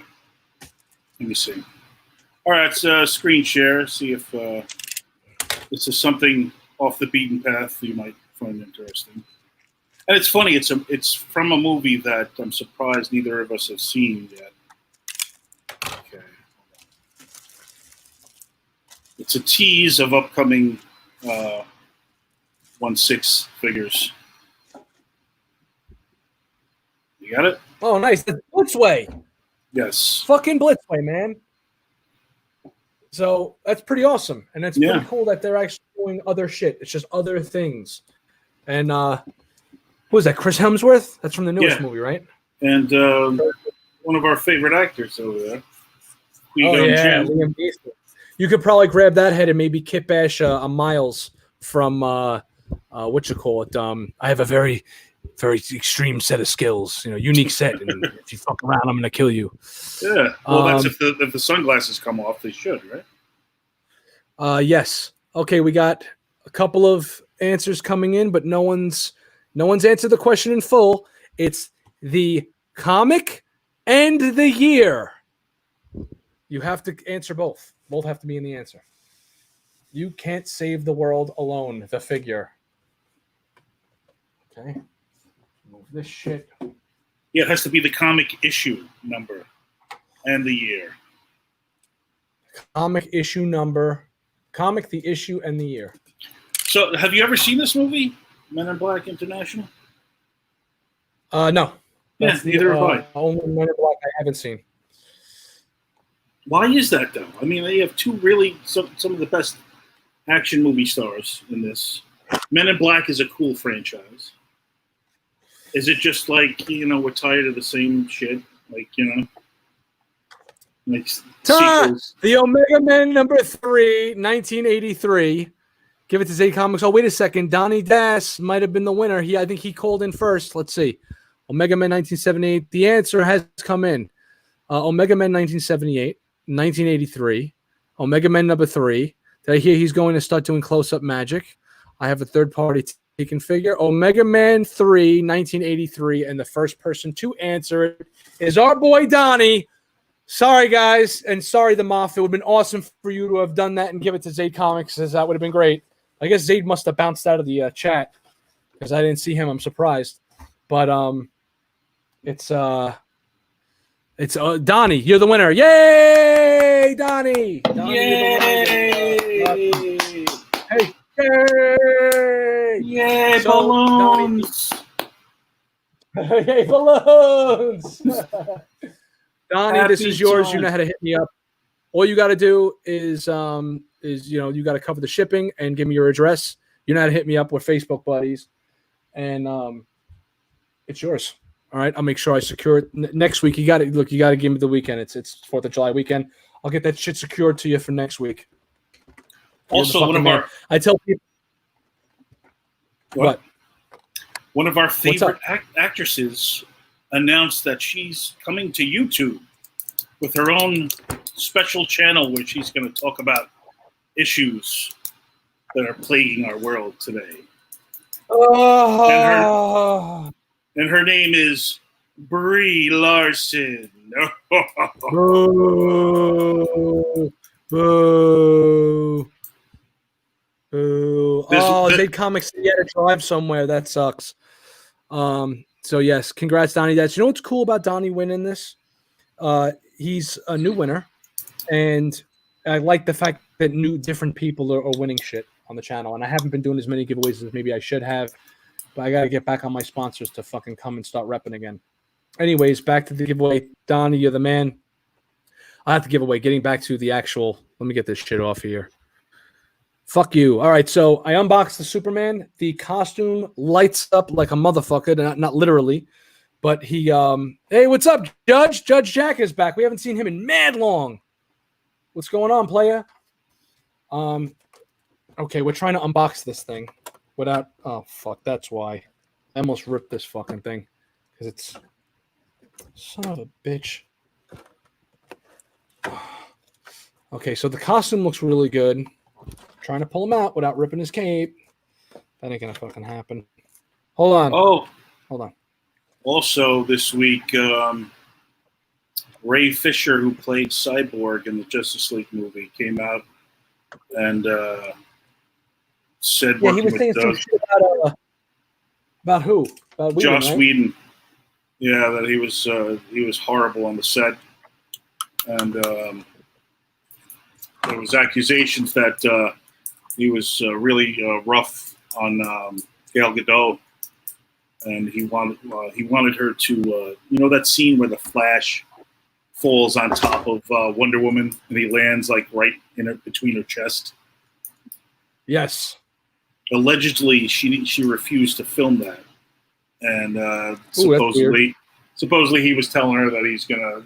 Let me see. All right, screen share. See if this is something off the beaten path you might find interesting. And it's funny. It's from a movie that I'm surprised neither of us have seen yet. Okay. It's a tease of upcoming 1/6 figures. You got it? Oh, nice. The Blitzway. Yes. Fucking Blitzway, man. So that's pretty awesome. And it's pretty cool that they're actually doing other shit. It's just other things. And who was that? Chris Hemsworth? That's from the newest movie, right? And one of our favorite actors over there. Liam Neeson. You could probably grab that head and maybe kit bash a Miles from what you call it. I have a very extreme set of skills, unique set. And if you fuck around, I'm going to kill you. Yeah. Well, that's if the sunglasses come off, they should, right? Yes. Okay, we got a couple of answers coming in, but no one's answered the question in full. It's the comic and the year. You have to answer both. Both have to be in the answer. You can't save the world alone, the figure. Okay. Move this shit. Yeah, it has to be the comic issue number and the year. Comic issue number, comic, the issue, and the year. So, have you ever seen this movie, Men in Black International? No. That's neither have I. Only Men in Black I haven't seen. Why is that, though? I mean, they have two really some of the best action movie stars in this. Men in Black is a cool franchise. Is it just like, we're tired of the same shit? Like, like sequels. The Omega Men #3, 1983. Give it to Zay Comics. Oh, wait a second. Donnie Das might have been the winner. I think he called in first. Let's see. Omega Men 1978. The answer has come in. Omega Men 1978, 1983. Omega Men #3. Did I hear he's going to start doing close-up magic? I have a third-party taken figure. Omega Man 3, 1983. And the first person to answer it is our boy Donnie. Sorry, guys. And sorry, the Moth. It would have been awesome for you to have done that and give it to Zayd Comics, as that would have been great. I guess Zayd must have bounced out of the chat because I didn't see him. I'm surprised. But it's Donnie. You're the winner. Yay, Donnie! Yay! Hey, yay! Yay, So, balloons! Yay, balloons! Donnie, this is yours. Time. You know how to hit me up. All you got to do is you got to cover the shipping and give me your address. You know how to hit me up. We're Facebook buddies, and it's yours. All right, I'll make sure I secure it next week. You got to You got to give me the weekend. It's 4th of July weekend. I'll get that shit secured to you for next week. Also, I tell people what? One of our favorite actresses announced that she's coming to YouTube with her own special channel where she's going to talk about issues that are plaguing our world today. And her name is Brie Larson. Boo. Boo. Boo. Zayd Comics had to drive somewhere. That sucks. So yes, congrats, Donnie. You know what's cool about Donnie winning this? He's a new winner, and I like the fact that different people are winning shit on the channel. And I haven't been doing as many giveaways as maybe I should have, but I got to get back on my sponsors to fucking come and start repping again. Anyways, back to the giveaway. Donnie, you're the man. I have to give away. Getting back to the actual. Let me get this shit off here. Fuck you. All right, so I unboxed the Superman. The costume lights up like a motherfucker, not literally, but he hey, what's up, Judge? Judge Jack is back. We haven't seen him in mad long. What's going on, playa? Okay, we're trying to unbox this thing without fuck, that's why. I almost ripped this fucking thing because it's son of a bitch. Okay, so the costume looks really good. Trying to pull him out without ripping his cape. That ain't gonna fucking happen. Hold on. Oh, hold on. Also, this week, Ray Fisher, who played Cyborg in the Justice League movie, came out and said, "Yeah, he was saying some shit about who? About Whedon, Joss right? Whedon. Yeah, that he was horrible on the set, and there was accusations that." He was really rough on Gal Gadot, and he wanted her to, that scene where the Flash falls on top of Wonder Woman and he lands like right between her chest. Yes. Allegedly, she refused to film that, and supposedly he was telling her that he's gonna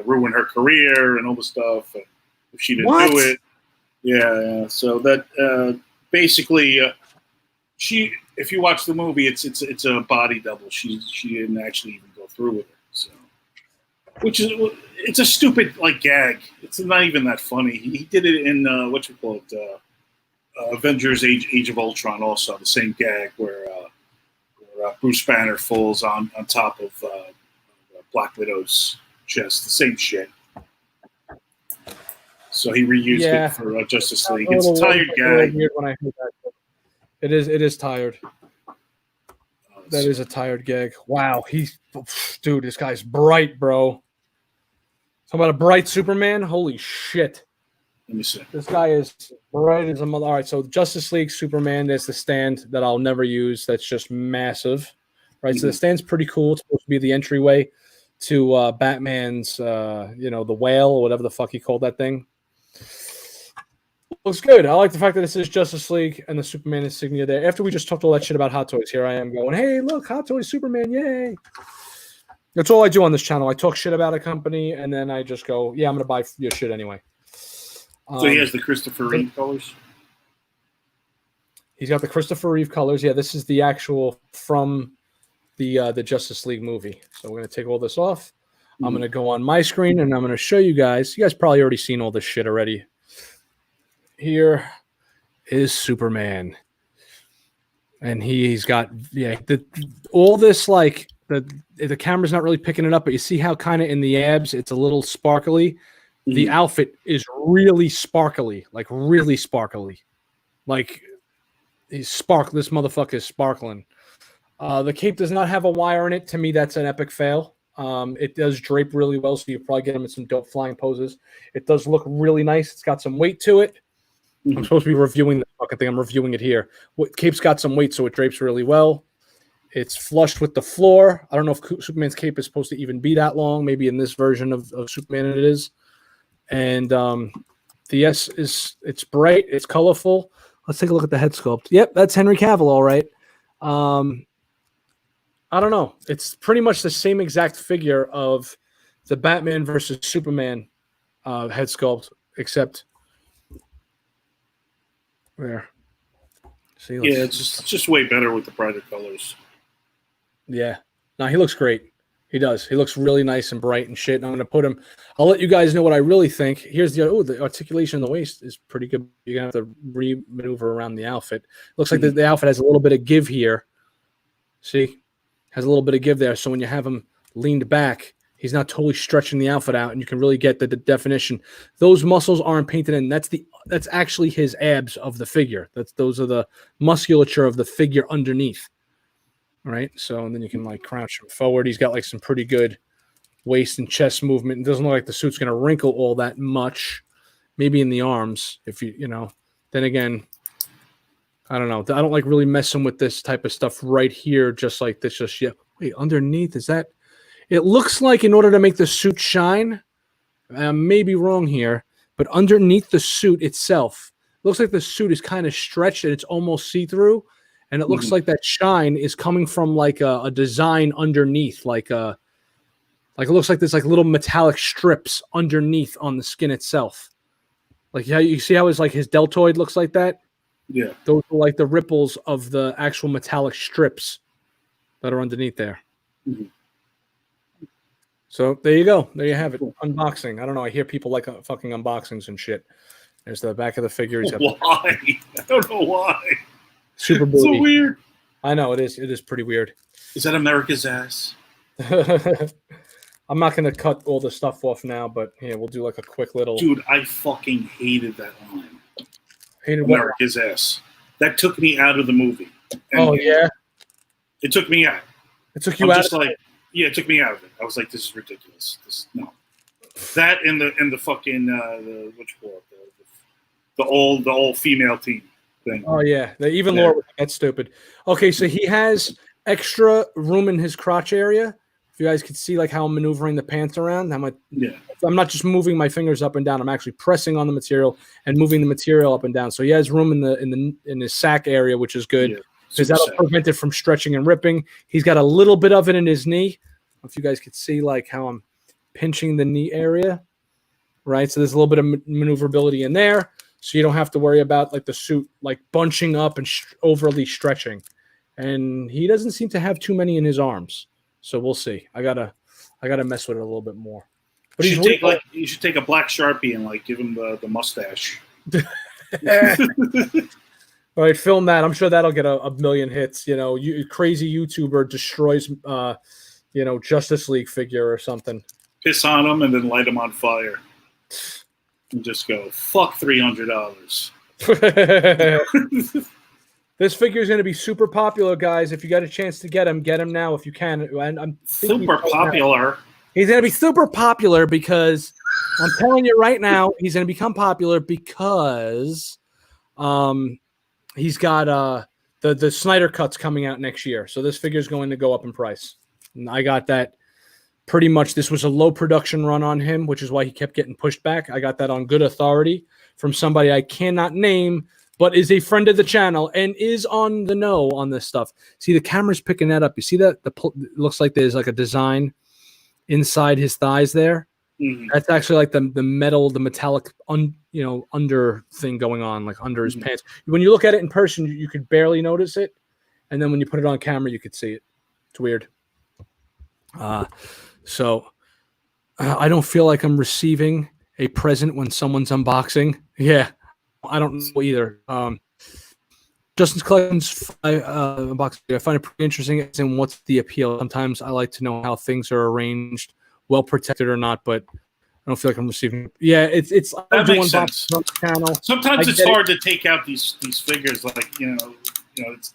ruin her career and all the stuff if she didn't do it. Yeah. So that basically, if you watch the movie, it's a body double. She didn't actually even go through with it. So, it's a stupid gag. It's not even that funny. He did it in Avengers: Age of Ultron. Also, the same gag where Bruce Banner falls on top of Black Widow's chest. The same shit. So he reused it for Justice League. It's a tired gag. When I heard that. It is tired. That is a tired gag. Wow, dude, this guy's bright, bro. Talking about a bright Superman? Holy shit. Let me see. This guy is bright as a mother. All right, so Justice League Superman, there's the stand that I'll never use. That's just massive. Right, so the stand's pretty cool. It's supposed to be the entryway to Batman's, the whale or whatever the fuck he called that thing. Looks good. I like the fact that this is Justice League and the Superman insignia there. After we just talked all that shit about Hot Toys, here I am going, hey, look, Hot Toys Superman, yay. That's all I do on this channel. I talk shit about a company, and then I just go, yeah, I'm going to buy your shit anyway. So he has the Christopher Reeve colors? He's got the Christopher Reeve colors. Yeah, this is the actual from the Justice League movie. So we're going to take all this off. I'm going to go on my screen, and I'm going to show you guys. You guys probably already seen all this shit already. Here is Superman. And he's got, all this, like, the camera's not really picking it up, but you see how kind of in the abs it's a little sparkly. The outfit is really sparkly, like really sparkly. Like this motherfucker is sparkling. The cape does not have a wire in it. To me, that's an epic fail. It does drape really well, so you probably get him in some dope flying poses. It does look really nice. It's got some weight to it. I'm supposed to be reviewing the fucking thing. I'm reviewing it here. Cape's got some weight, so it drapes really well. It's flushed with the floor. I don't know if Superman's cape is supposed to even be that long. Maybe in this version of Superman it is. And the S it's bright. It's colorful. Let's take a look at the head sculpt. Yep, that's Henry Cavill, all right. I don't know. It's pretty much the same exact figure of the Batman versus Superman head sculpt, except where? See, it's just way better with the brighter colors. Yeah. No, he looks great. He does. He looks really nice and bright and shit. And I'm going to put him. I'll let you guys know what I really think. Here's the articulation in the waist is pretty good. You're going to have to re-maneuver around the outfit. Looks like the outfit has a little bit of give here. See? Has a little bit of give there. So when you have him leaned back, he's not totally stretching the outfit out, and you can really get the definition. Those muscles aren't painted in. That's actually his abs of the figure. Those are the musculature of the figure underneath. All right, so and then you can like crouch him forward. He's got like some pretty good waist and chest movement. It doesn't look like the suit's going to wrinkle all that much. Maybe in the arms, if you know. Then again, I don't know. I don't like really messing with this type of stuff right here, just like this. Just wait, underneath is that? It looks like in order to make the suit shine, I may be wrong here, but underneath the suit itself, looks like the suit is kind of stretched and it's almost see-through. And it looks like that shine is coming from like a design underneath, like it looks like there's like little metallic strips underneath on the skin itself. Like you see how his deltoid looks like that? Yeah. Those are like the ripples of the actual metallic strips that are underneath there. So there you go. There you have it. Unboxing. I don't know. I hear people like fucking unboxings and shit. There's the back of the figure. Why? I don't know why. Super booty. So weird. I know it is. It is pretty weird. Is that America's ass? I'm not going to cut all the stuff off now, but yeah, we'll do like a quick little. Dude, I fucking hated that line. Hated America's ass. That took me out of the movie. And yeah. It took me out. It took you out. Yeah, it took me out of it. I was like, this is ridiculous. No. That and the fucking what you call it, the all female team thing. Oh yeah, even Laura. That's stupid. Okay, so he has extra room in his crotch area. If you guys could see like how I'm maneuvering the pants around, I'm not just moving my fingers up and down. I'm actually pressing on the material and moving the material up and down. So he has room in his sack area, which is good because that'll prevent it from stretching and ripping. He's got a little bit of it in his knee. If you guys could see like how I'm pinching the knee area, right? So there's a little bit of maneuverability in there, so you don't have to worry about like the suit like bunching up and overly stretching. And he doesn't seem to have too many in his arms, so we'll see. I gotta mess with it a little bit more. But you should take a black Sharpie and like give him the mustache. All right, film that. I'm sure that'll get a million hits. You know, crazy YouTuber destroys Justice League figure or something. Piss on him and then light him on fire. And just go, fuck $300. This figure is going to be super popular, guys. If you got a chance to get him now if you can. And I'm super popular. He's going to be super popular because I'm telling you right now, he's going to become popular because he's got the Snyder cuts coming out next year. So this figure is going to go up in price. And I got that pretty much this was a low production run on him, which is why he kept getting pushed back. I got that on good authority from somebody I cannot name, but is a friend of the channel and is on the know on this stuff. See, the camera's picking that up. You see that? It looks like there's like a design inside his thighs there. Mm-hmm. That's actually like the metal, the metallic, under thing going on, like under his pants. When you look at it in person, you could barely notice it, and then when you put it on camera, you could see it. It's weird. So I don't feel like I'm receiving a present when someone's unboxing. Yeah, I don't know either. Justin's collections unboxing, I find it pretty interesting. And what's the appeal? Sometimes I like to know how things are arranged, well protected or not, but I don't feel like I'm receiving. Yeah, it's that makes sense. On the channel. Sometimes it's hard to take out these figures, like it's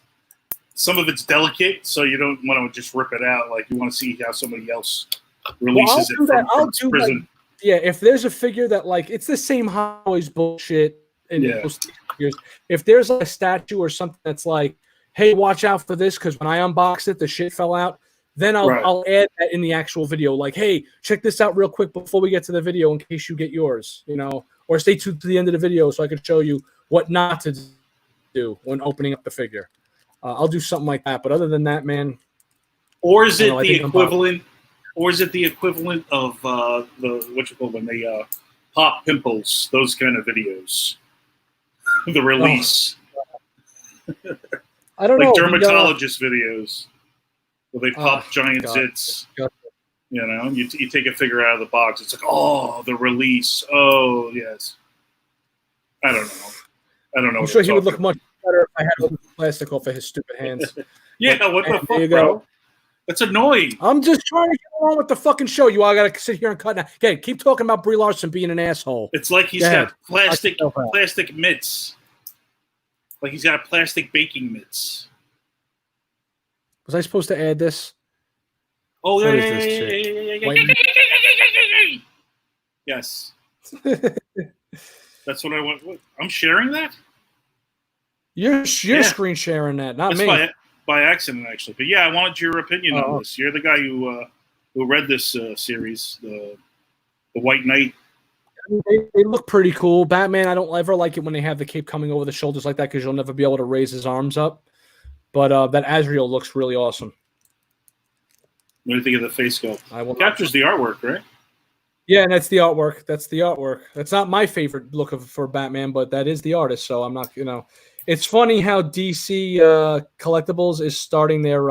some of it's delicate, so you don't want to just rip it out. Like you want to see how somebody else releases it from prison. If there's a figure that like it's the same Hot Toys bullshit. If there's like a statue or something that's like, hey, watch out for this because when I unboxed it, the shit fell out. Then I'll add that in the actual video. Like, hey, check this out real quick before we get to the video in case you get yours, or stay tuned to the end of the video so I can show you what not to do when opening up the figure. I'll do something like that. But other than that, man. Or is it the equivalent? Or is it the equivalent of when they pop pimples? Those kind of videos. The release. I don't know. Like dermatologist videos where they pop giant zits. You take a figure out of the box. It's like, oh, the release. Oh, yes. I don't know. I'm sure he would look much better if I had a plastic off of his stupid hands. What the fuck, bro? That's annoying. I'm just trying to get along with the fucking show. You all got to sit here and cut now. Okay, keep talking about Brie Larson being an asshole. It's like he's got plastic mitts. Like he's got plastic baking mitts. Was I supposed to add this? Oh, yes. That's what I want. I'm sharing that? You're screen sharing that, not me. By accident, actually. But yeah, I wanted your opinion on this. You're the guy who read this series, the White Knight. They look pretty cool. Batman, I don't ever like it when they have the cape coming over the shoulders like that because you'll never be able to raise his arms up. But that Azrael looks really awesome. What do you think of the face sculpt? Captures the artwork, right? Yeah, and that's the artwork. That's not my favorite look for Batman, but that is the artist. So I'm not, It's funny how DC Collectibles is starting their,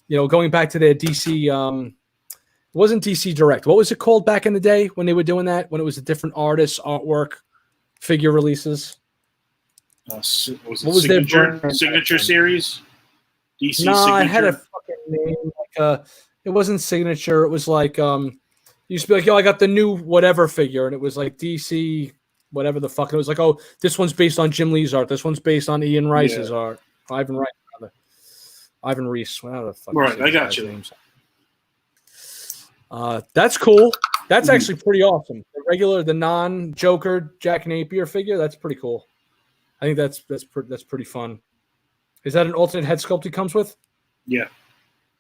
going back to their DC. It wasn't DC Direct. What was it called back in the day when they were doing that? When it was a different artist, artwork, figure releases. What was Signature Series? DC Signature? It had a fucking name. It wasn't Signature. It was like used to be like, I got the new whatever figure, and it was like DC whatever the fuck. It was like, oh, this one's based on Jim Lee's art. This one's based on Ian Rice's art. Ivan Rice, rather. Ivan Reese. Whatever the fuck. Right, I got you. That's cool. That's actually pretty awesome. The non-Joker Jack Napier figure. That's pretty cool. I think that's pretty fun. Is that an alternate head sculpt he comes with? Yeah,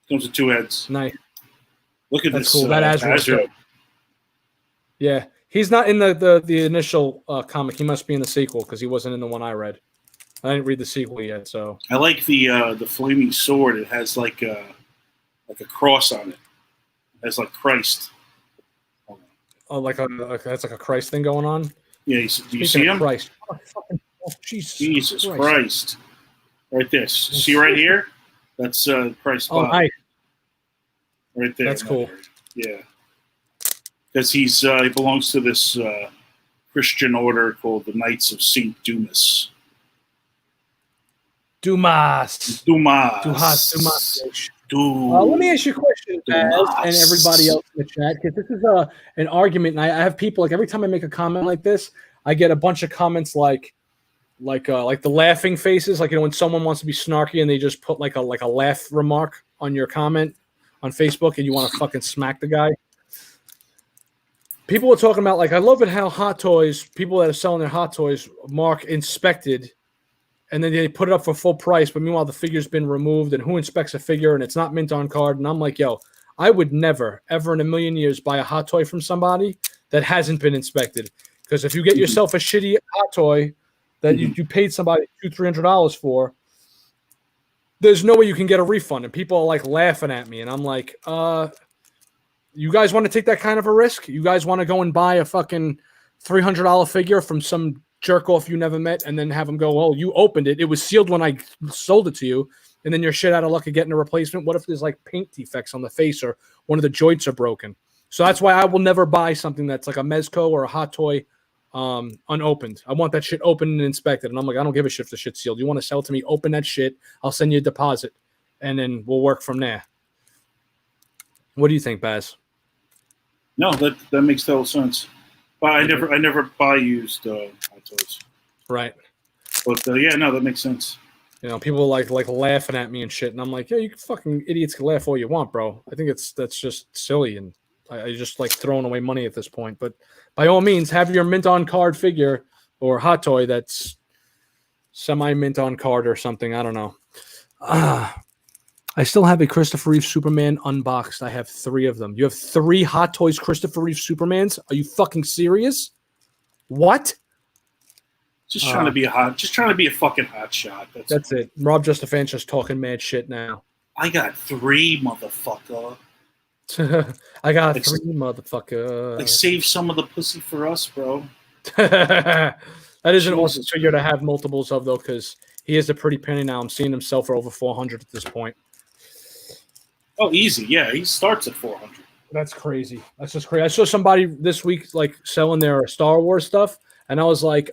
comes with two heads. Nice. Look at that's this. Cool. That Azrael. Yeah, he's not in the initial comic. He must be in the sequel because he wasn't in the one I read. I didn't read the sequel yet, so I like the flaming sword. It has like a cross on it. It has like Christ. Oh, that's like a Christ thing going on. Yeah, do you see him? Christ. Oh, Jesus Christ! Right there. See right here? That's Christ. Oh, nice. Right there. That's cool. Yeah, because he belongs to this Christian order called the Knights of Saint Dumas. Dumas. Let me ask you a question, Baz, and everybody else in the chat, because this is an argument, and I have people like every time I make a comment like this, I get a bunch of comments like the laughing faces, like when someone wants to be snarky and they just put like a laugh remark on your comment on Facebook, and you want to fucking smack the guy. People were talking about I love it how Hot Toys, people that are selling their Hot Toys, mark inspected. And then they put it up for full price, but meanwhile the figure's been removed, and who inspects a figure and it's not mint on card? And I'm like, yo, I would never, ever in a million years buy a hot toy from somebody that hasn't been inspected. Because if you get yourself a shitty hot toy that you paid somebody $200-$300 for, there's no way you can get a refund. And people are like laughing at me. And I'm like, you guys want to take that kind of a risk? You guys want to go and buy a fucking $300 figure from some jerk off you never met and then have them go, oh, you opened it. It was sealed when I sold it to you. And then you're shit out of luck of getting a replacement. What if there's like paint defects on the face or one of the joints are broken? So that's why I will never buy something that's like a Mezco or a hot toy unopened. I want that shit opened and inspected. And I'm like, I don't give a shit if the shit's sealed. You want to sell it to me? Open that shit. I'll send you a deposit. And then we'll work from there. What do you think, Baz? No, that makes total sense. But I never buy used hot toys. Right. But yeah, no, that makes sense. You know, people like laughing at me and shit, and I'm like, yeah, you fucking idiots can laugh all you want, bro. I think that's just silly, and I just like throwing away money at this point. But by all means, have your mint on card figure or hot toy that's semi mint on card or something. I don't know. I still have a Christopher Reeve Superman unboxed. I have 3 of them. You have 3 Hot Toys Christopher Reeve Supermans? Are you fucking serious? What? Just trying to be a fucking hot shot. That's it. Rob Justafan's just talking mad shit now. I got 3, motherfucker. I got 3, motherfucker. Like, save some of the pussy for us, bro. That is an awesome figure to have multiples of, though, because he is a pretty penny now. I'm seeing him sell for over 400 at this point. Oh, easy. Yeah, he starts at 400. That's crazy. That's just crazy. I saw somebody this week like selling their Star Wars stuff, and I was like,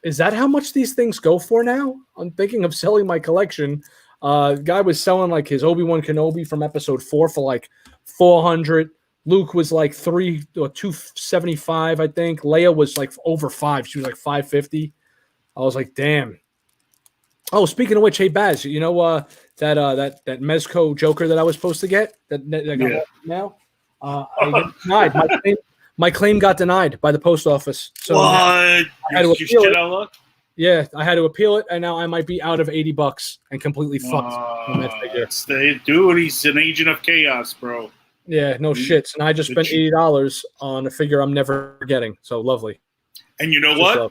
is that how much these things go for now? I'm thinking of selling my collection. Guy was selling like his Obi-Wan Kenobi from episode 4 for like 400. Luke was like 275, I think. Leia was like over 5. She was like 550. I was like, damn. Oh, speaking of which, hey Baz, you know that Mezco Joker that I was supposed to get that got now? I got denied. My claim got denied by the post office. So what? I had to appeal it. Luck? Yeah, I had to appeal it, and now I might be out of $80 and completely fucked on that figure. Dude, he's an agent of chaos, bro. Yeah, no shit. And I just spent $80 on a figure I'm never getting. So lovely. And you know what?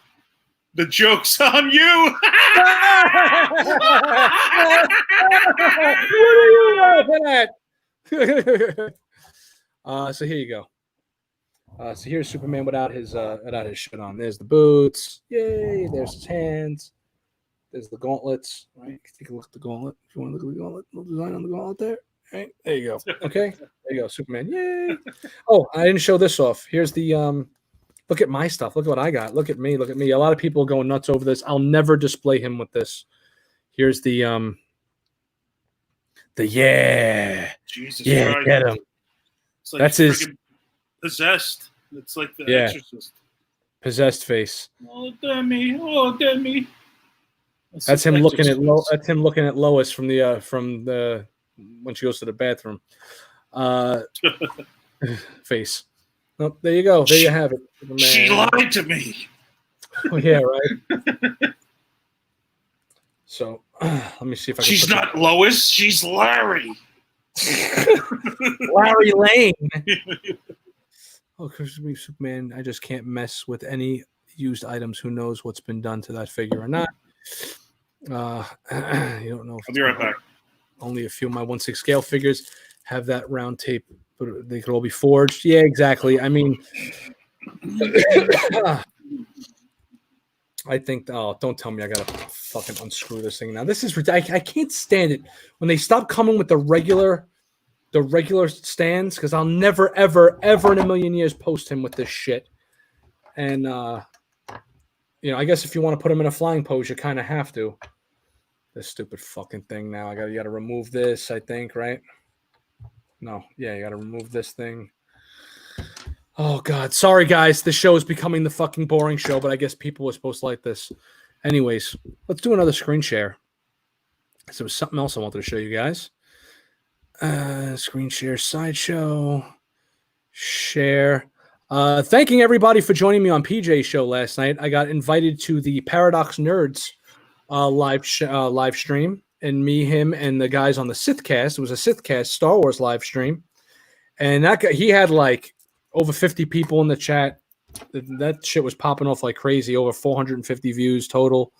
The joke's on you. What are you laughing at? So here you go. So here's Superman without his shit on. There's the boots. Yay. There's his hands. There's the gauntlets. Right. Take a look at the gauntlet. If you want to look at the gauntlet, little design on the gauntlet there. Right. There you go. Okay. There you go. Superman. Yay. Oh, I didn't show this off. Here's the look at my stuff. Look at what I got. Look at me. Look at me. A lot of people are going nuts over this. I'll never display him with this. Here's the yeah. Jesus yeah, Christ. Get him. It's like that's his possessed. It's like the Exorcist. Possessed face. Oh, damn me. Oh, damn me. That's him looking at That's him looking at Lois from the when she goes to the bathroom. Face. Oh, there you go. There you have it. She lied to me. Oh, yeah, right. So let me see if I can. She's not Lois. She's Larry. Larry Lane. Oh, Superman. I just can't mess with any used items. Who knows what's been done to that figure or not? You don't know. I'll be right back. Only a few of my 1/6 scale figures have that round tape, but they could all be forged. Yeah, exactly. I mean, I think. Oh, don't tell me I gotta fucking unscrew this thing now. This is ridiculous. I can't stand it when they stop coming with the regular stands, because I'll never, ever, ever in a million years post him with this shit. And you know, I guess if you want to put him in a flying pose, you kind of have to. This stupid fucking thing now. You gotta remove this, I think, right? No, yeah, you gotta remove this thing. Oh God, sorry guys, this show is becoming the fucking boring show, but I guess people were supposed to like this. Anyways, let's do another screen share. So there was something else I wanted to show you guys. Screen share, Sideshow, share. Thanking everybody for joining me on PJ's show last night. I got invited to the Paradox Nerds live stream, and me, him, and the guys on the Sithcast. It was a Sithcast Star Wars live stream, and that guy, he had like over 50 people in the chat. That shit was popping off like crazy. Over 450 views total.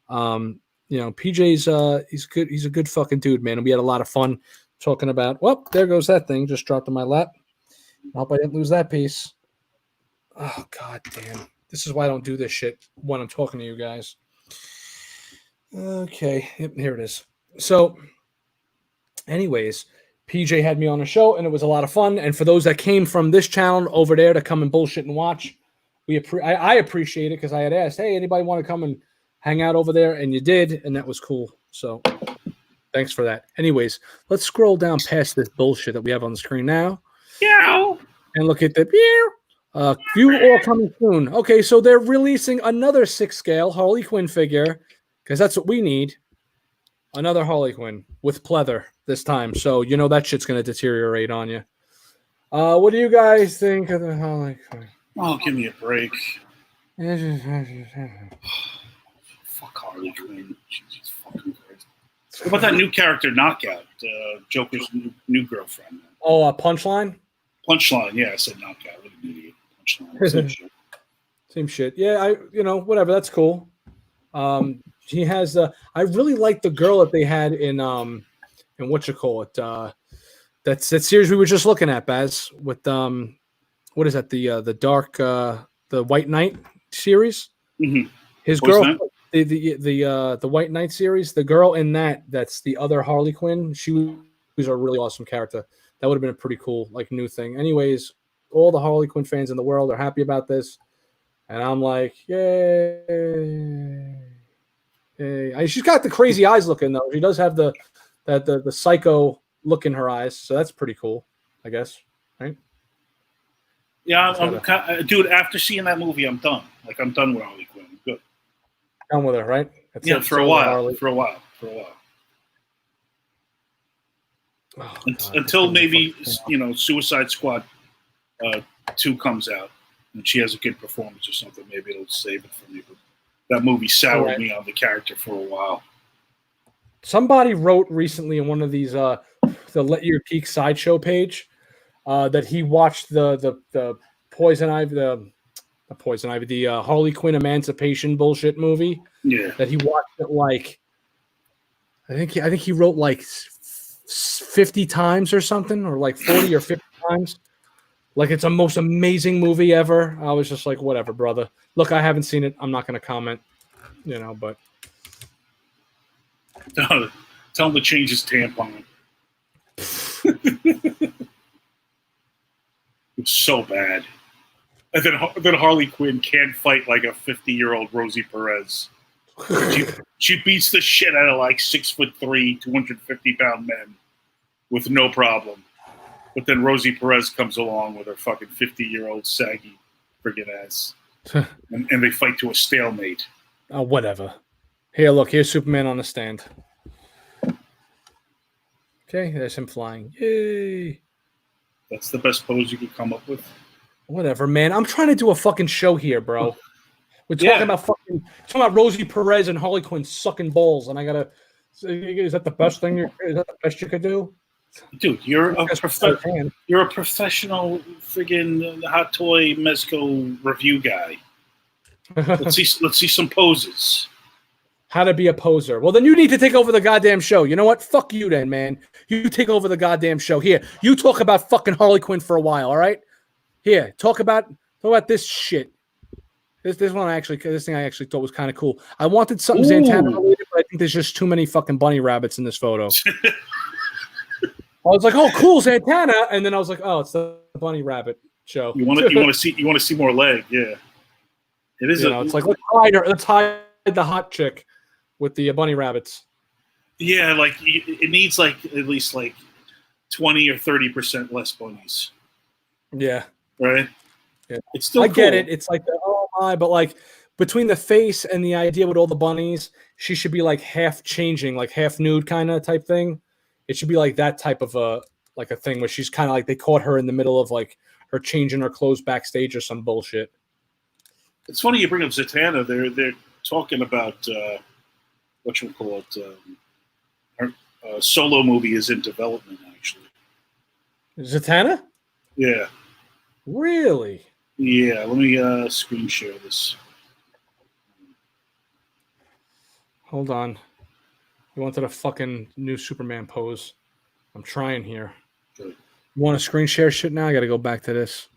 PJ's he's good. He's a good fucking dude, man. And we had a lot of fun talking about. Well, there goes that thing. Just dropped in my lap. I hope I didn't lose that piece. Oh god damn! This is why I don't do this shit when I'm talking to you guys. Okay, yep, here it is. So, anyways, PJ had me on a show, and it was a lot of fun. And for those that came from this channel over there to come and bullshit and watch, I appreciate it because I had asked, hey, anybody want to come and hang out over there? And you did, and that was cool. So, thanks for that. Anyways, let's scroll down past this bullshit that we have on the screen now. Yeah. And look at the view all coming soon. Okay, so they're releasing another 6-scale Harley Quinn figure because that's what we need. Another Harley Quinn with pleather this time. So you know that shit's going to deteriorate on you. What do you guys think of the Harley Quinn? Oh, give me a break. Fuck Harley Quinn. She's fucking crazy. What about that new character, Knockout? Joker's new girlfriend. Oh, Punchline? Punchline, yeah, I said Knockout. What an idiot. Punchline. Same shit. Yeah, whatever. That's cool. He has. I really like the girl that they had in what you call it. That's that series we were just looking at, Baz. With what is that? The dark the White Knight series. Mm-hmm. His girl, the White Knight series. The girl in that's the other Harley Quinn. She was a really awesome character. That would have been a pretty cool, like, new thing. Anyways, all the Harley Quinn fans in the world are happy about this. And I'm like, yay. Yay. She's got the crazy eyes looking, though. She does have the psycho look in her eyes. So that's pretty cool, I guess. Right? Yeah, dude, after seeing that movie, I'm done. Like, I'm done with Harley Quinn. I'm good. Done with her, right? That's for a while. For a while. Oh, until maybe Suicide Squad 2 comes out and she has a good performance or something, maybe it'll save it for me. But that movie soured me on the character for a while. Somebody wrote recently in one of these the Let Your Peak Sideshow page that he watched the Poison Ivy the Harley Quinn Emancipation bullshit movie. Yeah, that he watched it like I think he wrote like 50 times or something, or like 40 or 50 times. Like, it's the most amazing movie ever. I was just like, whatever, brother. Look, I haven't seen it. I'm not going to comment, but. Tell him to change his tampon. It's so bad. And then Harley Quinn can't fight like a 50-year-old Rosie Perez. She beats the shit out of like 6'3", 250-pound men with no problem. But then Rosie Perez comes along with her fucking 50-year-old saggy friggin' ass. and they fight to a stalemate. Oh, whatever. Here, look. Here's Superman on the stand. Okay, there's him flying. Yay. That's the best pose you could come up with? Whatever, man. I'm trying to do a fucking show here, bro. We're talking about Rosie Perez and Harley Quinn sucking balls, and I gotta. Is that the best thing? Is that the best you could do? Dude, you're a professional friggin' hot toy Mezco review guy. Let's see some poses. How to be a poser. Well, then you need to take over the goddamn show. You know what? Fuck you then, man. You take over the goddamn show. Here, you talk about fucking Harley Quinn for a while, all right? Here, talk about this shit. This thing I actually thought was kind of cool. I wanted something Zatanna related, but I think there's just too many fucking bunny rabbits in this photo. I was like, "Oh, cool, Zatanna," and then I was like, "Oh, it's the bunny rabbit show." You want to see more leg, yeah. It is. It's like let's hide the hot chick with the bunny rabbits. Yeah, like it needs like at least like 20 or 30% less bunnies. Yeah. Right. Yeah. It's still. I get it. It's like oh my, but like between the face and the idea with all the bunnies, she should be like half changing, like half nude kind of type thing. It should be like that type of a thing where she's kind of like they caught her in the middle of like her changing her clothes backstage or some bullshit. It's funny you bring up Zatanna. They're talking about what you call it, Her solo movie is in development, actually. Zatanna? Yeah. Really? Yeah, let me screen share this. Hold on. You wanted a fucking new Superman pose. I'm trying here. Good. You want to screen share shit now? I got to go back to this.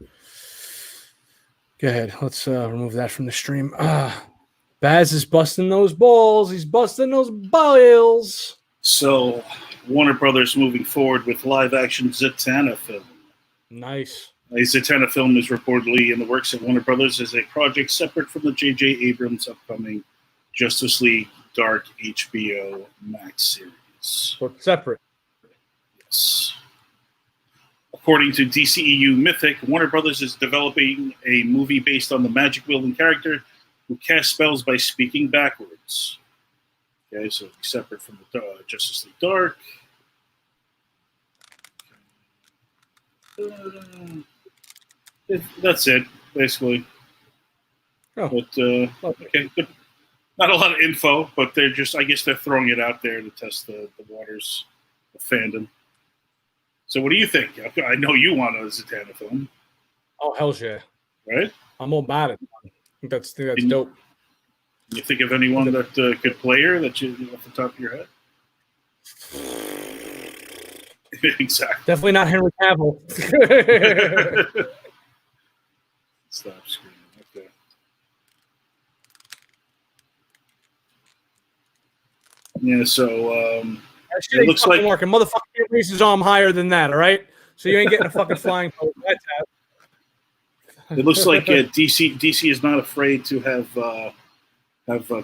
Go ahead. Let's remove that from the stream. Baz is busting those balls. He's busting those balls. So, Warner Brothers moving forward with live-action Zatanna film. Nice. A Zatanna film is reportedly in the works at Warner Brothers as a project separate from the J.J. Abrams' upcoming Justice League Dark HBO Max series. So separate. Yes. According to DCEU Mythic, Warner Brothers is developing a movie based on the magic-wielding character who casts spells by speaking backwards. Okay, so separate from the Justice League Dark. That's it, basically. Oh. But, okay, good. Not a lot of info, but they're just, I guess they're throwing it out there to test the waters of fandom. So what do you think? I know you want a Zatanna film. Oh, hell yeah. Right? I'm all about it. I think that's dope. You think of anyone that could play her that you off the top of your head? Exactly. Definitely not Henry Cavill. Stop screaming. Okay. Yeah, so it looks like working. Motherfucker can't raise his arm higher than that, all right? So you ain't getting a fucking flying pose. It looks like DC is not afraid to have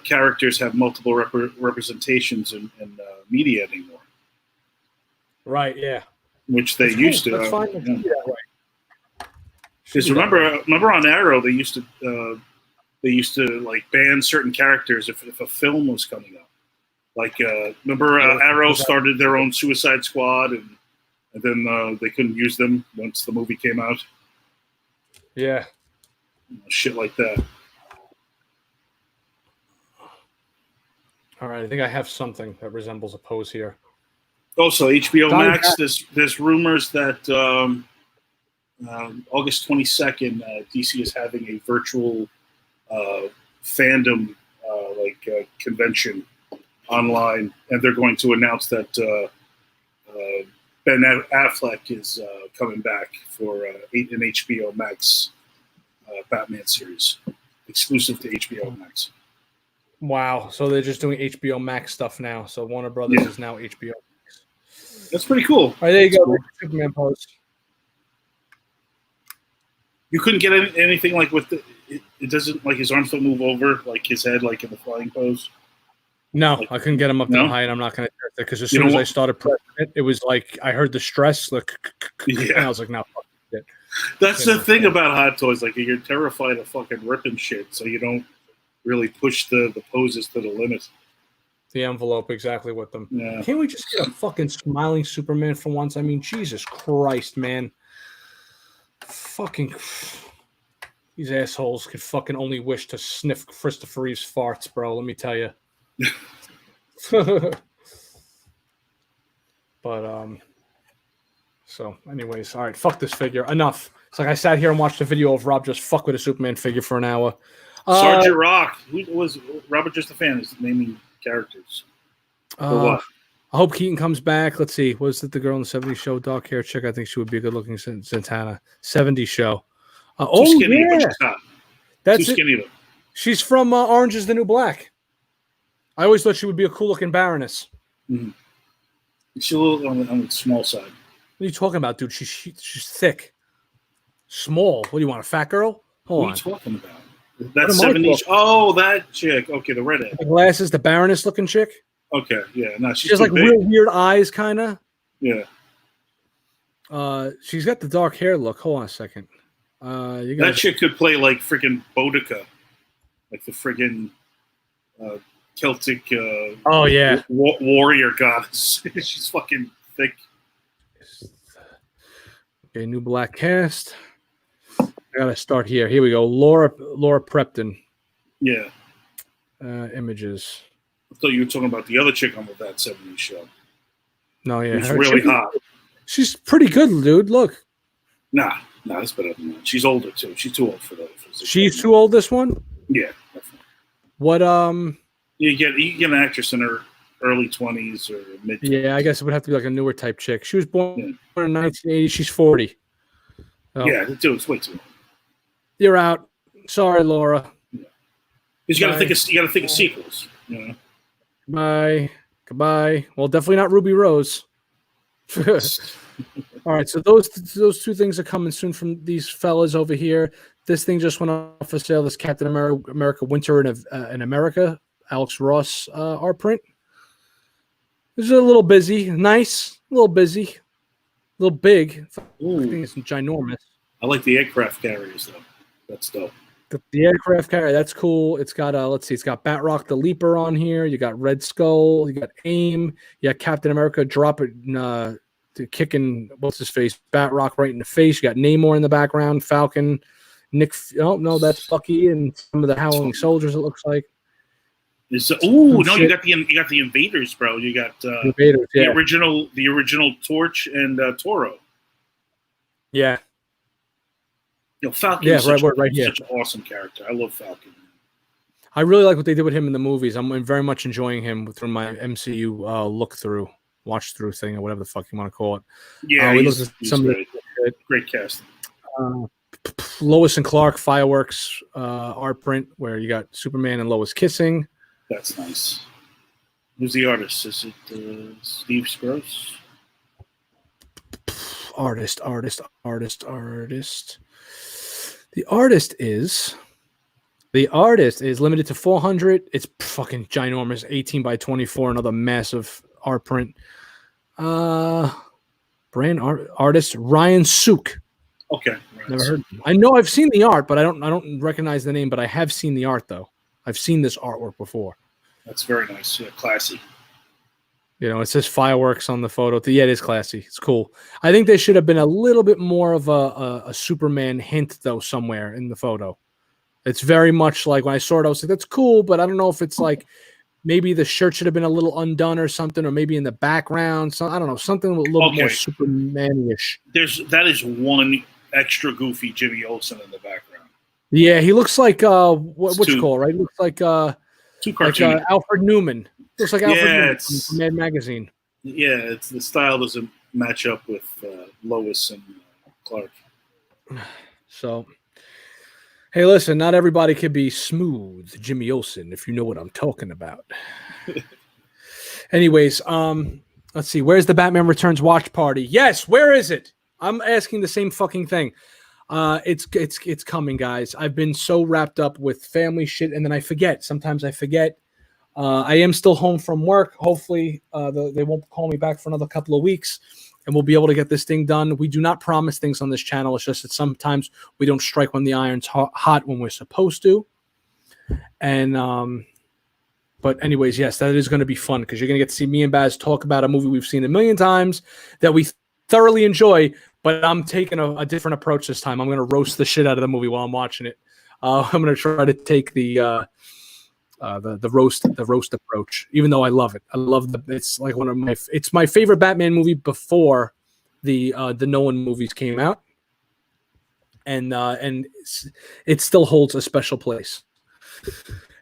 characters have multiple representations in media anymore. Right, yeah. Which they used to. That's fine. Yeah. Because remember on Arrow they used to like ban certain characters if a film was coming up. Like remember Arrow started their own Suicide Squad and then they couldn't use them once the movie came out. Yeah. Shit like that. All right, I think I have something that resembles a pose here. Also, HBO Max, there's rumors that August 22nd, DC is having a virtual fandom convention online, and they're going to announce that Ben Affleck is coming back for an HBO Max Batman series, exclusive to HBO Max. Wow, so they're just doing HBO Max stuff now. So Warner Brothers is now HBO Max. That's pretty cool. All right, there you go. Cool. Superman pose. You couldn't get anything like with it doesn't like his arms don't move over like his head like in the flying pose. No, I couldn't get him up that high, and I'm not going to test it because as soon as I started pressing it, it was like I heard the stress, and I was like, "No, fuck it." That's the thing about hot toys; like you're terrified of fucking ripping shit, so you don't really push the poses to the limit. The envelope exactly with them. Yeah. Can't we just get a fucking smiling Superman for once? I mean, Jesus Christ, man! Fucking these assholes could fucking only wish to sniff Christopher Reeve's farts, bro. Let me tell you. But so anyways, all right, fuck this figure. Enough. It's like I sat here and watched a video of Rob just fuck with a Superman figure for an hour. Sergeant Rock. Who was Robert just a fan is naming characters. I hope Keaton comes back. Let's see. Was it the girl in the 70s show? Dark hair chick. I think she would be a good looking Zatanna. 70s show. Too skinny, but she's not. That's too skinny it. She's from Orange is the New Black. I always thought she would be a cool looking Baroness. Mm-hmm. She's a little on the small side. What are you talking about, dude? She's thick. Small. What do you want, a fat girl? Hold on. What are you talking about? That's 70s. Oh, that chick. Okay, the redhead. The glasses, the Baroness looking chick. Okay, yeah. No, she has like big. Real weird eyes, kind of. Yeah. She's got the dark hair look. Hold on a second. That chick could play like freaking Boudica, like the friggin' Celtic. Warrior goddess. She's fucking thick. Okay, new black cast. I gotta start here. Here we go. Laura Prepton. Yeah. Images. I thought you were talking about the other chick on that 70s show. No, yeah, Who's really hot. She's pretty good, dude. Look. Nah, that's better than that. She's older too. She's too old for that. She's too old. This one. Yeah. Definitely. What You get an actress in her early 20s or mid. Yeah, I guess it would have to be like a newer type chick. She was born in 1980. She's 40. So. Yeah, it's way too old. You're out. Sorry, Laura. Yeah. You got to think of sequels. You know. Goodbye. Well, definitely not Ruby Rose. All right, so those two things are coming soon from these fellas over here. This thing just went off for sale. This Captain America Winter in America, Alex Ross art print. This is a little busy, nice, a little busy, a little big. Ooh. I think it's ginormous. I like the aircraft carriers though. That's dope. The aircraft carrier, that's cool. It's got let's see, it's got Batroc the Leaper on here. You got Red Skull. You got AIM. You got Captain America dropping. Kicking what's his face, Batroc right in the face. You got Namor in the background, Falcon, Nick. Oh no, that's Bucky and some of the Howling Soldiers. It looks like. You got the Invaders, bro. You got Invaders, yeah. the original Torch and Toro. Yeah. Falcon. Yeah, right here. Such an awesome character. I love Falcon. I really like what they did with him in the movies. I'm very much enjoying him through my MCU look through. Watch through thing or whatever the fuck you want to call it. Yeah, he's great casting. Lois and Clark Fireworks art print where you got Superman and Lois kissing. That's nice. Who's the artist? Is it Steve Scrooge? Artist. The artist is limited to 400. It's fucking ginormous. 18 by 24. Another massive art print. Brand artist Ryan Sook. Okay. Never heard. I know I've seen the art, but I don't recognize the name. But I have seen the art though. I've seen this artwork before. That's very nice. Yeah, classy. It says fireworks on the photo. Yeah, it is classy. It's cool. I think there should have been a little bit more of a Superman hint though somewhere in the photo. It's very much like when I saw it, I was like, "That's cool," but I don't know if it's like. Maybe the shirt should have been a little undone or something, or maybe in the background. So I don't know, something a little more Superman-ish. That is one extra goofy Jimmy Olsen in the background. Yeah, he looks like what's it called, right? He looks like too cartoony. Like Alfred Newman. Looks like Alfred Newman from Mad Magazine. Yeah, the style doesn't match up with Lois and Clark. So. Hey, listen, not everybody could be smooth Jimmy Olsen, if you know what I'm talking about. Anyways, let's see. Where's the Batman Returns watch party? Yes, where is it? I'm asking the same fucking thing. It's coming, guys. I've been so wrapped up with family shit, and then I forget. Sometimes I forget. I am still home from work. Hopefully, they won't call me back for another couple of weeks. And we'll be able to get this thing done. We do not promise things on this channel. It's just that sometimes we don't strike when the iron's hot when we're supposed to. And but anyways, yes, that is going to be fun because you're going to get to see me and Baz talk about a movie we've seen a million times that we thoroughly enjoy. But I'm taking a different approach this time. I'm going to roast the shit out of the movie while I'm watching it. I'm going to try to take the roast approach, even though I love it. I love it's like it's my favorite Batman movie before the Nolan movies came out, and it still holds a special place.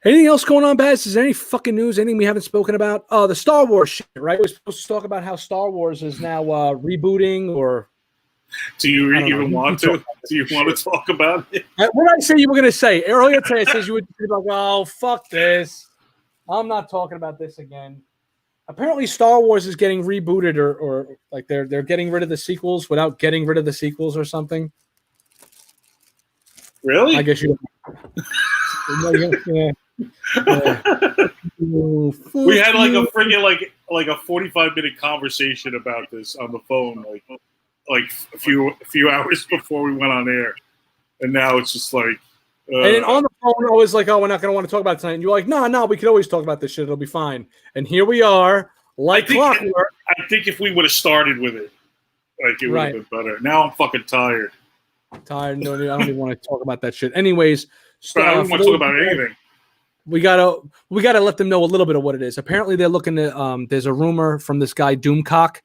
Anything else going on, Baz? Is there any fucking news? Anything we haven't spoken about? Oh, the Star Wars shit, right? We're supposed to talk about how Star Wars is now rebooting, or do you even want to? Do you want to talk about it? What did I say you were going to say? Earlier today, I said you would be like, oh, fuck this. I'm not talking about this again. Apparently, Star Wars is getting rebooted or like they're getting rid of the sequels without getting rid of the sequels or something. Really? I guess you yeah. We had like a friggin' like a 45-minute conversation about this on the phone, like a few hours before we went on air, and now it's just like. And then on the phone, I was like, "Oh, we're not going to want to talk about it tonight." And you're like, "No, we could always talk about this shit. It'll be fine." And here we are, like clockwork. I think if we would have started with it, like it would have been better. Now I'm fucking tired. No, I don't even want to talk about that shit. Anyways, I don't want to talk about anything. We gotta let them know a little bit of what it is. Apparently, they're looking at. There's a rumor from this guy Doomcock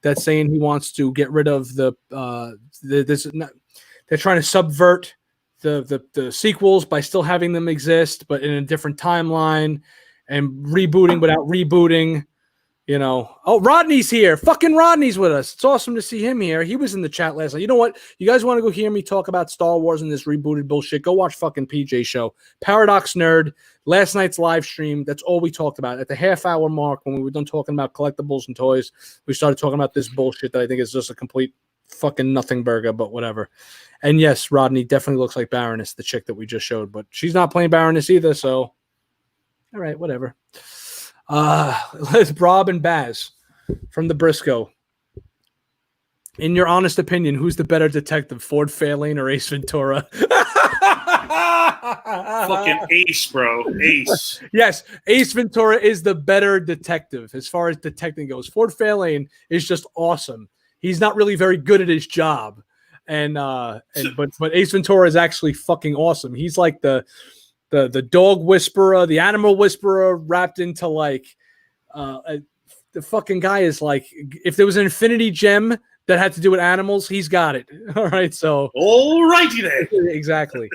that's saying he wants to get rid of this. They're trying to subvert the sequels by still having them exist, but in a different timeline, and rebooting without rebooting. You know, oh, Rodney's here. Fucking Rodney's with us. It's awesome to see him here. He was in the chat last night. You know what? You guys want to go hear me talk about Star Wars and this rebooted bullshit? Go watch fucking PJ show. Paradox Nerd. Last night's live stream. That's all we talked about. At the half-hour mark, when we were done talking about collectibles and toys, we started talking about this bullshit that I think is just a complete fucking nothing burger, but whatever. And yes, Rodney definitely looks like Baroness, the chick that we just showed, but she's not playing Baroness either, so all right, whatever. Let's Rob and Baz from the Briscoe. In your honest opinion, who's the better detective, Ford Fairlane or Ace Ventura? Fucking Ace, bro. Ace. Yes, Ace Ventura is the better detective as far as detecting goes. Ford Fairlane is just awesome. He's not really very good at his job, but Ace Ventura is actually fucking awesome. He's like the dog whisperer, the animal whisperer, wrapped into like the fucking guy is like, if there was an infinity gem that had to do with animals, he's got it. All right, so all righty then. Exactly.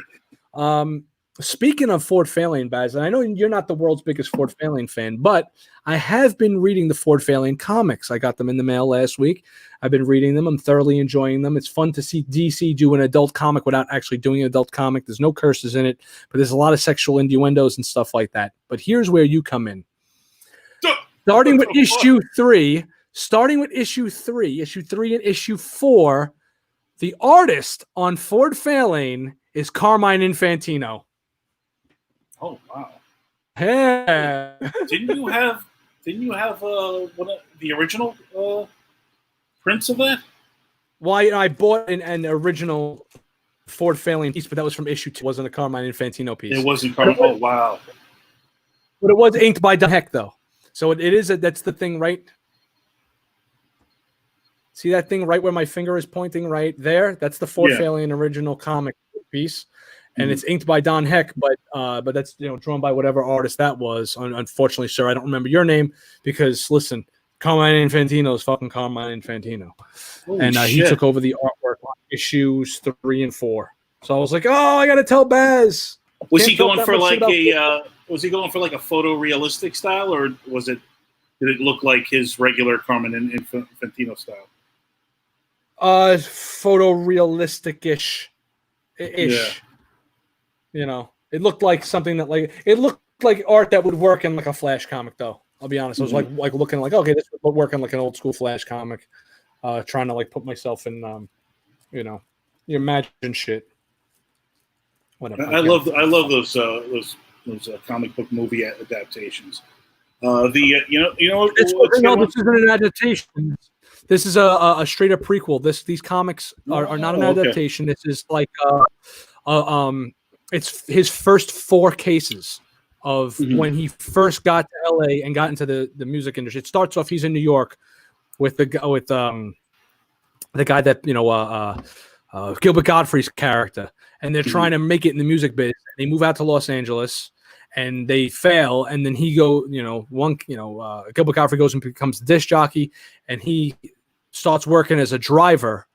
Speaking of Ford Fairlane, Baz, and I know you're not the world's biggest Ford Fairlane fan, but I have been reading the Ford Fairlane comics. I got them in the mail last week. I've been reading them. I'm thoroughly enjoying them. It's fun to see DC do an adult comic without actually doing an adult comic. There's no curses in it, but there's a lot of sexual innuendos and stuff like that. But here's where you come in. Starting with issue 3 and issue 4, the artist on Ford Fairlane is Carmine Infantino. Oh wow! Yeah. Didn't you have one of the original prints of that? Well, I bought an original Ford Fairlane piece, but that was from issue 2. It wasn't a Carmine Infantino piece. It wasn't Carmine. Oh wow! But it was inked by Don Heck, though. So it is that's the thing, right? See that thing right where my finger is pointing right there? That's the Ford Fairlane original comic piece. And it's inked by Don Heck, but that's drawn by whatever artist that was. Unfortunately, sir, I don't remember your name because listen, Carmine Infantino is fucking Carmine Infantino, and he took over the artwork on issues 3 and 4. So I was like, oh, I gotta tell Baz. Was he going for like a photorealistic style, or did it look like his regular Carmine Infantino style? Photorealistic-ish. Yeah. It looked like something that it looked like art that would work in like a Flash comic, though. I'll be honest. I was like looking like, okay, this would work in like an old school Flash comic. Trying to like put myself in, you imagine shit. Whatever. I love those comic book movie adaptations. This isn't an adaptation. This is a straight up prequel. These comics are not an adaptation. This is like it's his first 4 cases of when he first got to LA and got into the music industry. It starts off he's in New York with the guy that Gilbert Gottfried's character, and they're trying to make it in the music biz. They move out to Los Angeles and they fail, and then Gilbert Gottfried goes and becomes a disc jockey, and he starts working as a driver.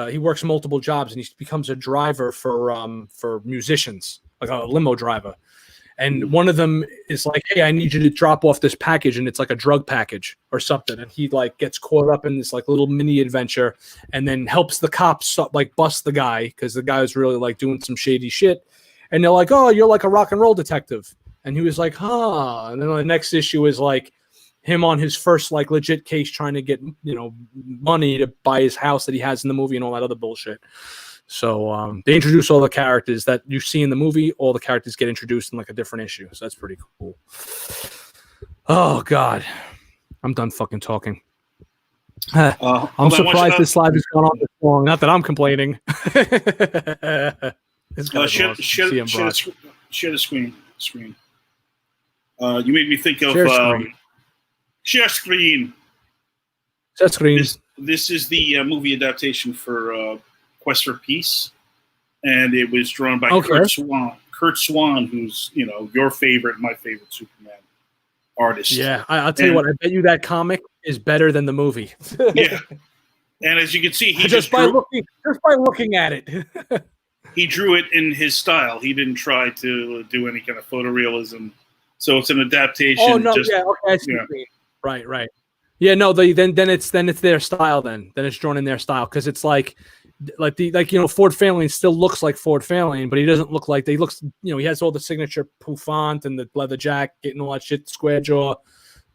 He works multiple jobs, and he becomes a driver for musicians, like a limo driver. And one of them is like, "Hey, I need you to drop off this package," and it's like a drug package or something. And he like gets caught up in this like little mini adventure, and then helps the cops like bust the guy because the guy was really like doing some shady shit. And they're like, "Oh, you're like a rock and roll detective," and he was like, "Huh." And then the next issue is like him on his first like legit case trying to get money to buy his house that he has in the movie and all that other bullshit. So they introduce all the characters that you see in the movie. All the characters get introduced in like a different issue. So that's pretty cool. Oh God, I'm done fucking talking. I'm surprised this live has gone on this long. Not that I'm complaining. Share the screen. You made me think of share screen. Share screen. This is the movie adaptation for Quest for Peace, and it was drawn by Kurt Swan. Kurt Swan, who's your favorite, my favorite Superman artist. Yeah, I'll tell you what. I bet you that comic is better than the movie. Yeah, and as you can see, he just by looking at it. He drew it in his style. He didn't try to do any kind of photorealism. So it's an adaptation. Oh no, yeah, okay, I see what you mean. Right. Yeah, no, then it's their style. Then it's drawn in their style because it's like Ford Fairlane still looks like Ford Fairlane, but he doesn't look like he looks. He has all the signature pouffant and the leather jacket and all that shit, square jaw,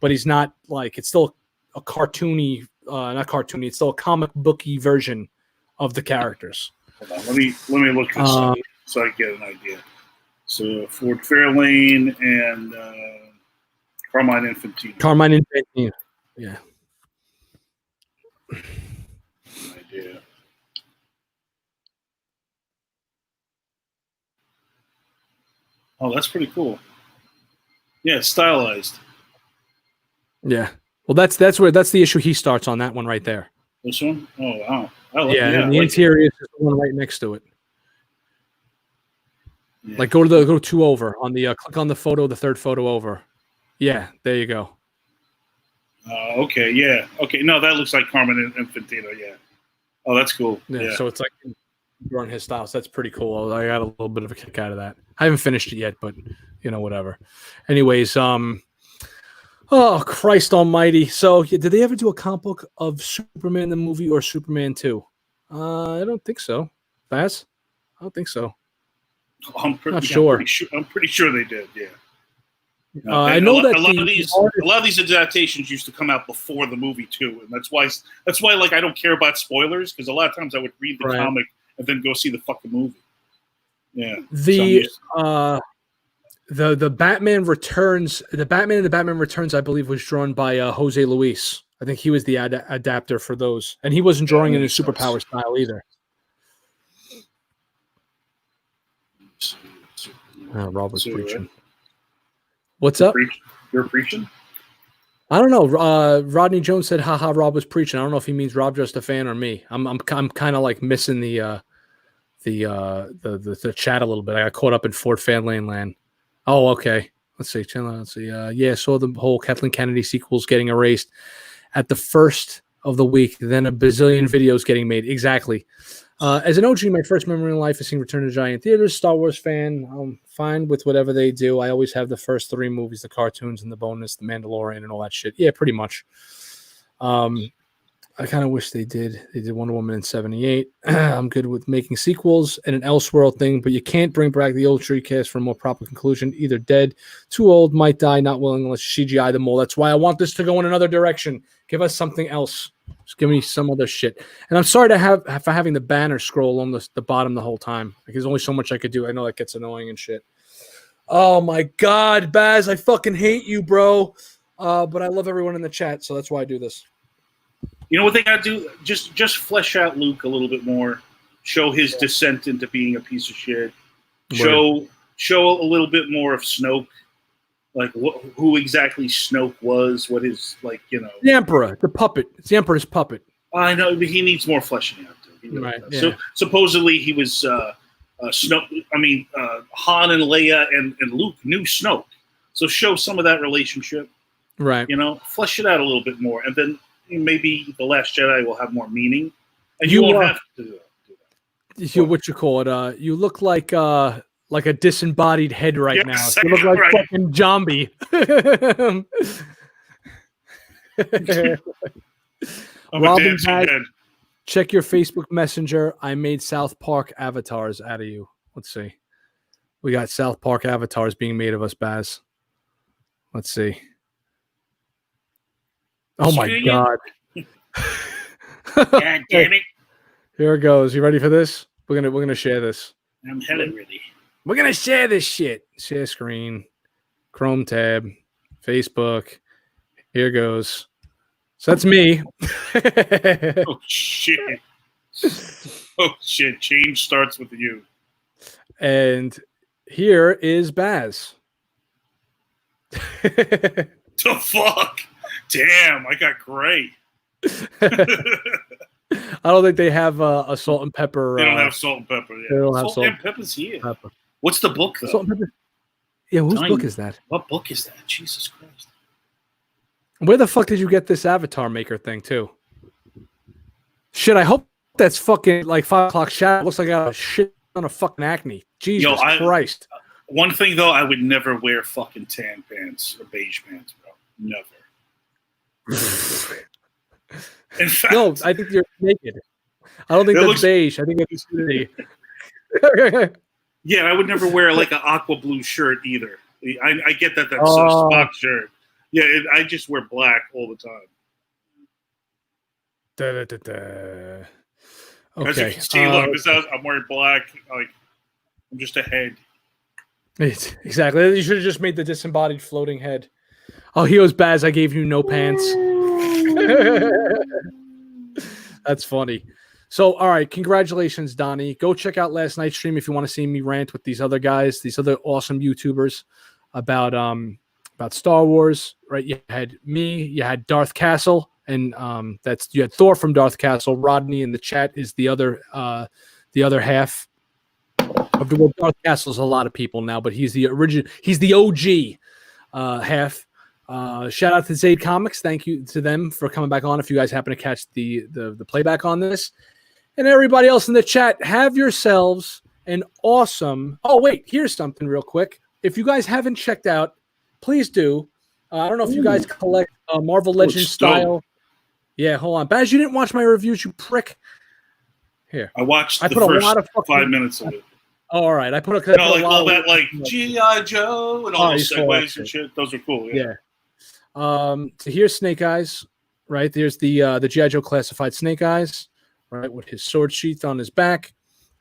but he's not like it's still a cartoony, not cartoony. It's still a comic booky version of the characters. Hold on, let me look this up so I can get an idea. So Ford Fairlane and Carmine Infantino. Yeah. Idea. Oh, that's pretty cool. Yeah, stylized. Yeah. Well, that's the issue he starts on that one right there. This one? Oh wow. And the interior is the one right next to it. Yeah. Like go 2 over on the click on the photo, the third photo over. Yeah, there you go. Okay, yeah. Okay, no, that looks like Carmen Infantino, yeah. Oh, that's cool. Yeah. So it's like drawing his style. So that's pretty cool. I got a little bit of a kick out of that. I haven't finished it yet, but whatever. Anyways, oh Christ Almighty! So did they ever do a comic book of Superman the movie or Superman 2? I don't think so. Baz? I don't think so. I'm pretty sure they did. Yeah. I know that a lot of these adaptations used to come out before the movie too, and that's why like I don't care about spoilers because a lot of times I would read the comic and then go see the fucking movie. Yeah. The Batman Returns, the Batman Returns, I believe, was drawn by Jose Luis. I think he was the adapter for those, and he wasn't drawing in his superpower style either. Rob was preaching. What's up? You're preaching? I don't know. Rodney Jones said, "Haha, Rob was preaching." I don't know if he means Rob just a fan or me. I'm kind of like missing the chat a little bit. I got caught up in Ford Fairlane land. Oh, okay. Let's see. Yeah, saw the whole Kathleen Kennedy sequels getting erased at the first of the week. Then a bazillion videos getting made. Exactly. As an OG, my first memory in life is seeing Return to Giant Theaters. Star Wars fan. I'm fine with whatever they do. I always have the first 3 movies, the cartoons and the bonus, the Mandalorian and all that shit. Yeah, pretty much. I kind of wish they did. They did Wonder Woman in 78. I'm good with making sequels and an Elseworld thing, but you can't bring back the old tree cast for a more proper conclusion. Either dead, too old, might die, not willing unless CGI them all. That's why I want this to go in another direction. Give us something else. Just give me some other shit. And I'm sorry for having the banner scroll on the bottom the whole time. Like, there's only so much I could do. I know that gets annoying and shit. Oh my God, Baz, I fucking hate you, bro. But I love everyone in the chat, so that's why I do this. You know what they got to do? Just flesh out Luke a little bit more. Show his descent into being a piece of shit. Show a little bit more of Snoke, like who exactly Snoke was. What his the Emperor, the puppet. It's the Emperor's puppet. I know, but he needs more fleshing out. Right. Yeah. So supposedly he was Snoke. I mean, Han and Leia and Luke knew Snoke. So show some of that relationship. Right. Flesh it out a little bit more, and then maybe The Last Jedi will have more meaning. And you won't have to do that. What you call it? You look like a disembodied head right now. You look like fucking zombie. Robin Bag, check your Facebook Messenger. I made South Park avatars out of you. Let's see. We got South Park avatars being made of us, Baz. Let's see. Oh my God. God damn it. Here it goes. You ready for this? We're gonna share this. I'm hella ready. We're gonna share this shit. Share screen, Chrome tab, Facebook. Here goes. So that's me. Oh shit. Oh shit. Change starts with you. And here is Baz. The fuck? Damn, I got gray. I don't think they have a salt and pepper. They don't have salt and pepper. Yeah. They don't have salt and pepper's here. What's the book, though? Salt and pepper. Yeah, whose book is that? What book is that? Jesus Christ. Where the fuck did you get this avatar maker thing too? Shit, I hope that's fucking like 5 o'clock shadow. Looks like I got a shit on a fucking acne. Jesus Christ. One thing though, I would never wear fucking tan pants or beige pants, bro. Never. In fact, no, I think you're naked. I don't think that's beige. I think it's nudity. Yeah, I would never wear like an aqua blue shirt either. I get that that's a Spock shirt. Yeah, I just wear black all the time. Okay. As you can see, look, I'm wearing black. Like, I'm just a head. Exactly. You should have just made the disembodied floating head. Oh, he was Baz. I gave you no pants. That's funny. So, all right. Congratulations, Donnie. Go check out last night's stream if you want to see me rant with these other guys, these other awesome YouTubers about Star Wars. Right? You had me. You had Darth Castle, and you had Thor from Darth Castle. Rodney in the chat is the other half of the world. Darth Castle's a lot of people now, but he's the original. He's the OG half. Shout out to Zaid Comics. Thank you to them for coming back on. If you guys happen to catch the playback on this, and everybody else in the chat, have yourselves an awesome. Oh wait, here's something real quick. If you guys haven't checked out, please do. I don't know if you guys collect Marvel Legends style. Yeah, hold on, Baz. You didn't watch my reviews, you prick. Here, I watched the first 5 minutes of it. Oh, all right, I put all that like G.I. Joe and all those segues and shit. Those are cool. Yeah. So here's Snake Eyes, right? There's the G.I. Joe classified Snake Eyes, right, with his sword sheath on his back,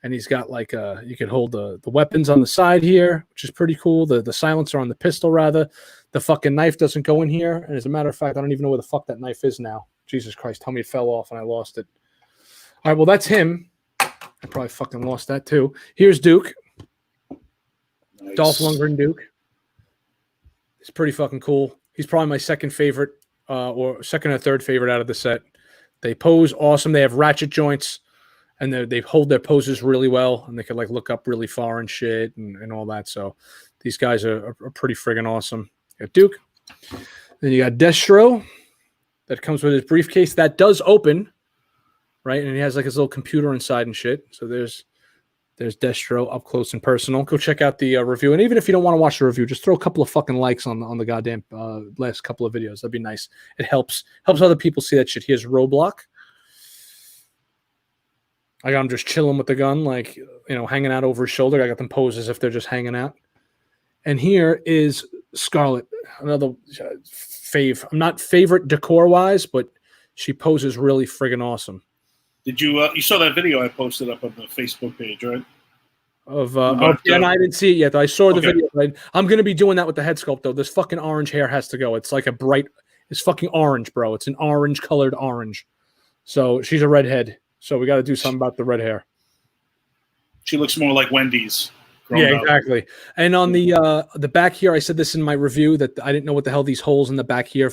and he's got like you can hold the weapons on the side here, which is pretty cool. The silencer on the pistol, rather. The fucking knife doesn't go in here, and as a matter of fact, I don't even know where the fuck that knife is now. Jesus Christ, tell me it fell off and I lost it. All right, well that's him. I probably fucking lost that too. Here's Duke. Nice. Dolph Lundgren Duke. It's pretty fucking cool. He's probably my second favorite, or second or third favorite out of the set. They pose awesome. They have ratchet joints, and they hold their poses really well, and they can like look up really far and shit and all that. So these guys are pretty friggin' awesome. You got Duke. Then you got Destro. That comes with his briefcase. That does open, right? And he has like his little computer inside and shit. So there's Destro up close and personal. Go check out the review. And even if you don't want to watch the review, just throw a couple of fucking likes on the goddamn last couple of videos. That'd be nice. It helps other people see that shit. Here's Roadblock. I got him just chilling with the gun, like, hanging out over his shoulder. I got them posed as if they're just hanging out. And here is Scarlet, another fave. I'm not favorite decor-wise, but she poses really friggin' awesome. Did you saw that video I posted up on the Facebook page, right? And I didn't see it yet. I saw the video. Right? I'm going to be doing that with the head sculpt, though. This fucking orange hair has to go. It's like it's fucking orange, bro. It's an orange-colored orange. So she's a redhead. So we got to do something about the red hair. She looks more like Wendy's. Yeah, exactly. And on the back here, I said this in my review that I didn't know what the hell these holes in the back here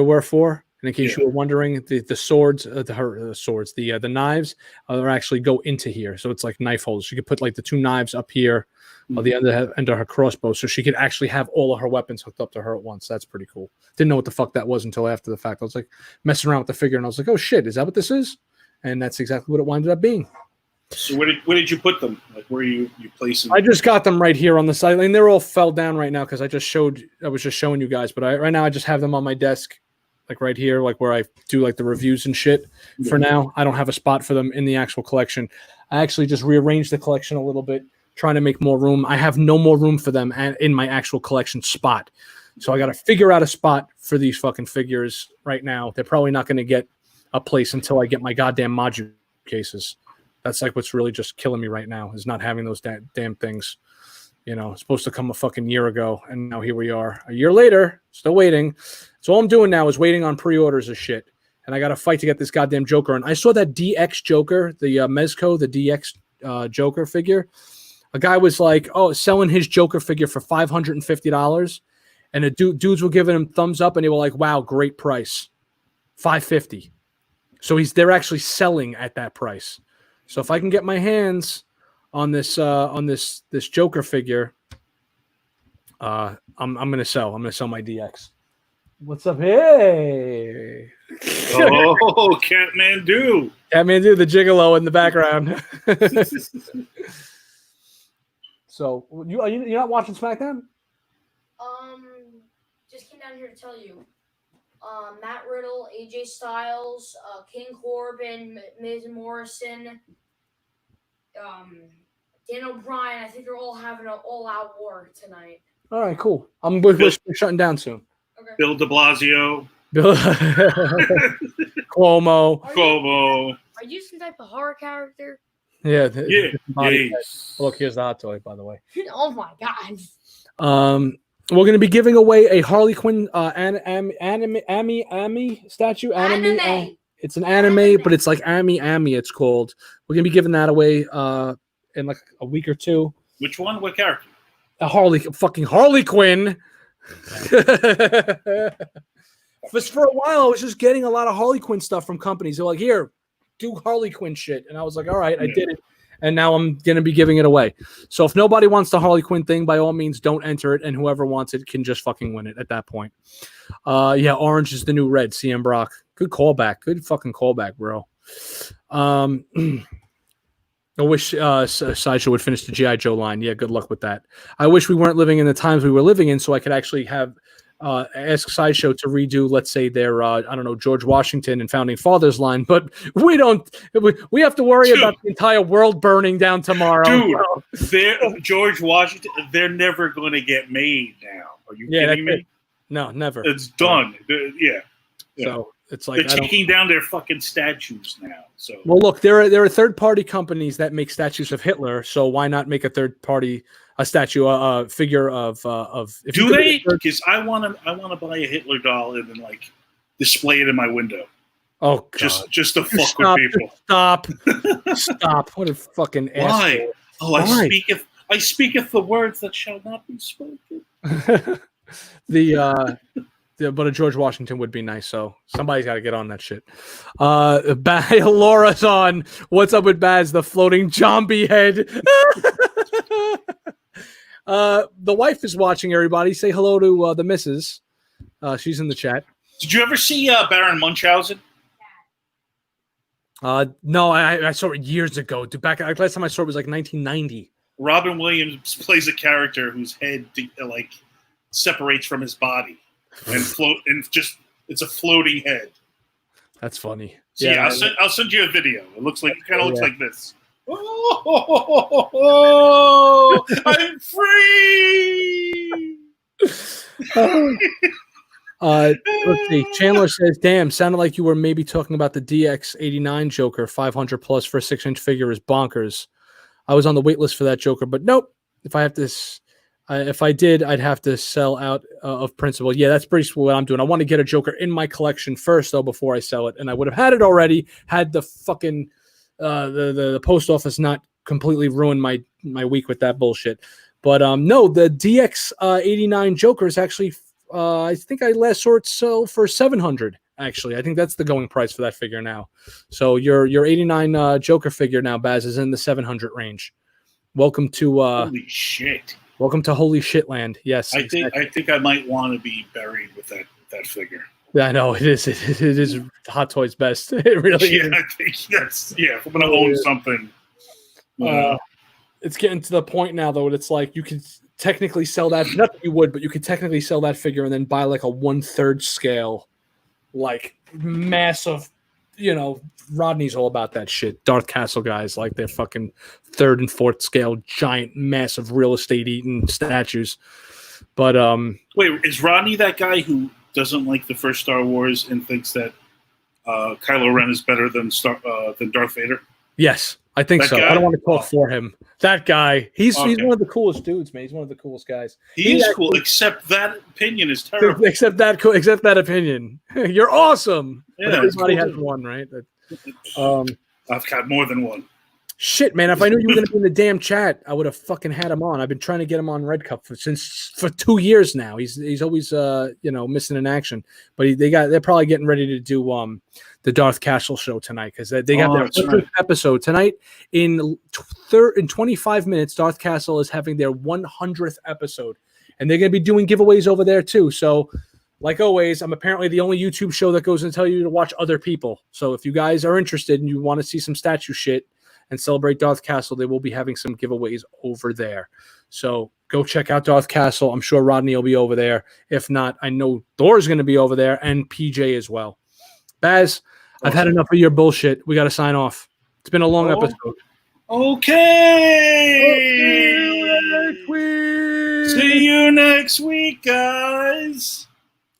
were for. And in case you were wondering, the swords, the knives are actually go into here. So it's like knife holes. She could put like the two knives up here on the end of her crossbow. So she could actually have all of her weapons hooked up to her at once. That's pretty cool. Didn't know what the fuck that was until after the fact. I was like messing around with the figure and I was like, oh shit, is that what this is? And that's exactly what it winded up being. So where did you put them? Like where you place them? I just got them right here on the side. I mean, they're all fell down right now because I was just showing you guys. But right now I just have them on my desk. Like right here, like where I do like the reviews and shit. For now, I don't have a spot for them in the actual collection. I actually just rearranged the collection a little bit, trying to make more room. I have no more room for them in my actual collection spot. So I got to figure out a spot for these fucking figures right now. They're probably not going to get a place until I get my goddamn module cases. That's like what's really just killing me right now is not having those damn things. It's supposed to come a fucking year ago, and now here we are. A year later, still waiting. So all I'm doing now is waiting on pre-orders of shit, and I got to fight to get this goddamn Joker. And I saw that DX Joker, the Mezco, the DX Joker figure. A guy was like, selling his Joker figure for $550, and the dudes were giving him thumbs up, and they were like, wow, great price, $550. So they're actually selling at that price. So if I can get my hands on this Joker figure, I'm gonna sell. I'm gonna sell my DX. What's up? Hey. Oh, Catmandu. Catmandu, the gigolo in the background. So you're not watching SmackDown? Just came down here to tell you. Matt Riddle, AJ Styles, King Corbin, Miz Morrison, Dan O'Brien. I think they're all having an all-out war tonight. All right, cool. We're shutting down soon. Okay. Bill de Blasio. Cuomo. Are you some type of horror character? Yeah. Yes. Look, here's the hot toy, by the way. Oh my god. We're going to be giving away a Harley Quinn anime statue. Anime. It's an anime, but it's like Ami. It's called. We're going to be giving that away in like a week or two. Which one? What character? Fucking Harley Quinn. Just for a while, I was just getting a lot of Harley Quinn stuff from companies. They're like, here, do Harley Quinn shit. And I was like, all right, I did it. And now I'm going to be giving it away. So if nobody wants the Harley Quinn thing, by all means, don't enter it. And whoever wants it can just fucking win it at that point. Yeah, orange is the new red, CM Brock. Good callback. Good fucking callback, bro. I wish Sideshow would finish the G.I. Joe line. Yeah, good luck with that. I wish we weren't living in the times we were living in so I could actually have ask Sideshow to redo, let's say, their, I don't know, George Washington and Founding Fathers line, but we don't. We have to worry about the entire world burning down tomorrow. Dude, George Washington, they're never going to get made now. Are you kidding me? No, never. It's done. Yeah. So it's like they're taking down their fucking statues now. So well, look, there are third-party companies that make statues of Hitler. So why not make a third-party statue, a figure of? Do they? Because I want to buy a Hitler doll and then like display it in my window. Oh God! Just to fuck with people. Stop! What a fucking why? asshole. Oh, I speaketh the words that shall not be spoken. But a George Washington would be nice, so somebody's got to get on that shit. Laura's on. What's up with Baz? The floating zombie head. The wife is watching, everybody. Say hello to the missus. She's in the chat. Did you ever see Baron Munchausen? No, I saw it years ago. Last time I saw it was like 1990. Robin Williams plays a character whose head separates from his body. And it's a floating head. That's funny. So yeah, I'll send you a video. It looks like looks like this. Oh, I'm free. Let's see. Chandler says, "Damn, sounded like you were maybe talking about the DX89 Joker. 500 plus for a 6-inch figure is bonkers. I was on the wait list for that Joker, but nope. If I did, I'd have to sell out of principle. Yeah, that's pretty what I'm doing. I want to get a Joker in my collection first, though, before I sell it. And I would have had it already had the fucking the post office not completely ruined my week with that bullshit. But no, the DX89 Joker is actually, I think I last saw it sell for $700. Actually, I think that's the going price for that figure now. So your 89 Joker figure now, Baz, is in the 700 range. Welcome to holy shit. Welcome to holy shit land. Yes, I think I might want to be buried with that figure. Yeah, I know it is. It is Hot Toys best. It really is. I think that's if I'm gonna own something. It's getting to the point now though. It's like you could technically sell that. Not that you would, but you could technically sell that figure and then buy like a 1/3 scale, like massive. You know, Rodney's all about that shit. Darth Castle guys like their fucking 3rd and 4th scale, giant, massive real estate eating statues. But wait, is Rodney that guy who doesn't like the first Star Wars and thinks that Kylo Ren is better than Darth Vader? Yes, I think so. I don't want to talk for him. That guy, he's one of the coolest dudes, man. He's one of the coolest guys. He is cool, except that opinion is terrible. Except that opinion. You're awesome. Yeah, everybody has one, right? I've got more than one. Shit, man! If I knew you were going to be in the damn chat, I would have fucking had him on. I've been trying to get him on Red Cup for 2 years now. He's always missing in action. But they're probably getting ready to do the Darth Castle show tonight because they got their 100th episode tonight. In 25 minutes, Darth Castle is having their 100th episode, and they're going to be doing giveaways over there too. So like always, I'm apparently the only YouTube show that goes and tell you to watch other people. So if you guys are interested and you want to see some statue shit and celebrate Darth Castle, they will be having some giveaways over there. So go check out Darth Castle. I'm sure Rodney will be over there. If not, I know Thor's going to be over there and PJ as well. Baz, I've had enough of your bullshit. We got to sign off. It's been a long episode. Okay. See you next week, guys.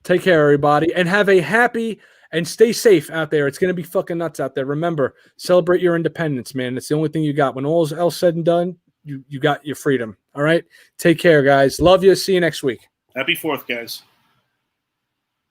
Take care, everybody, and have a happy and stay safe out there. It's going to be fucking nuts out there. Remember, celebrate your independence, man. It's the only thing you got. When all's else said and done, you got your freedom. All right? Take care, guys. Love you. See you next week. Happy 4th, guys.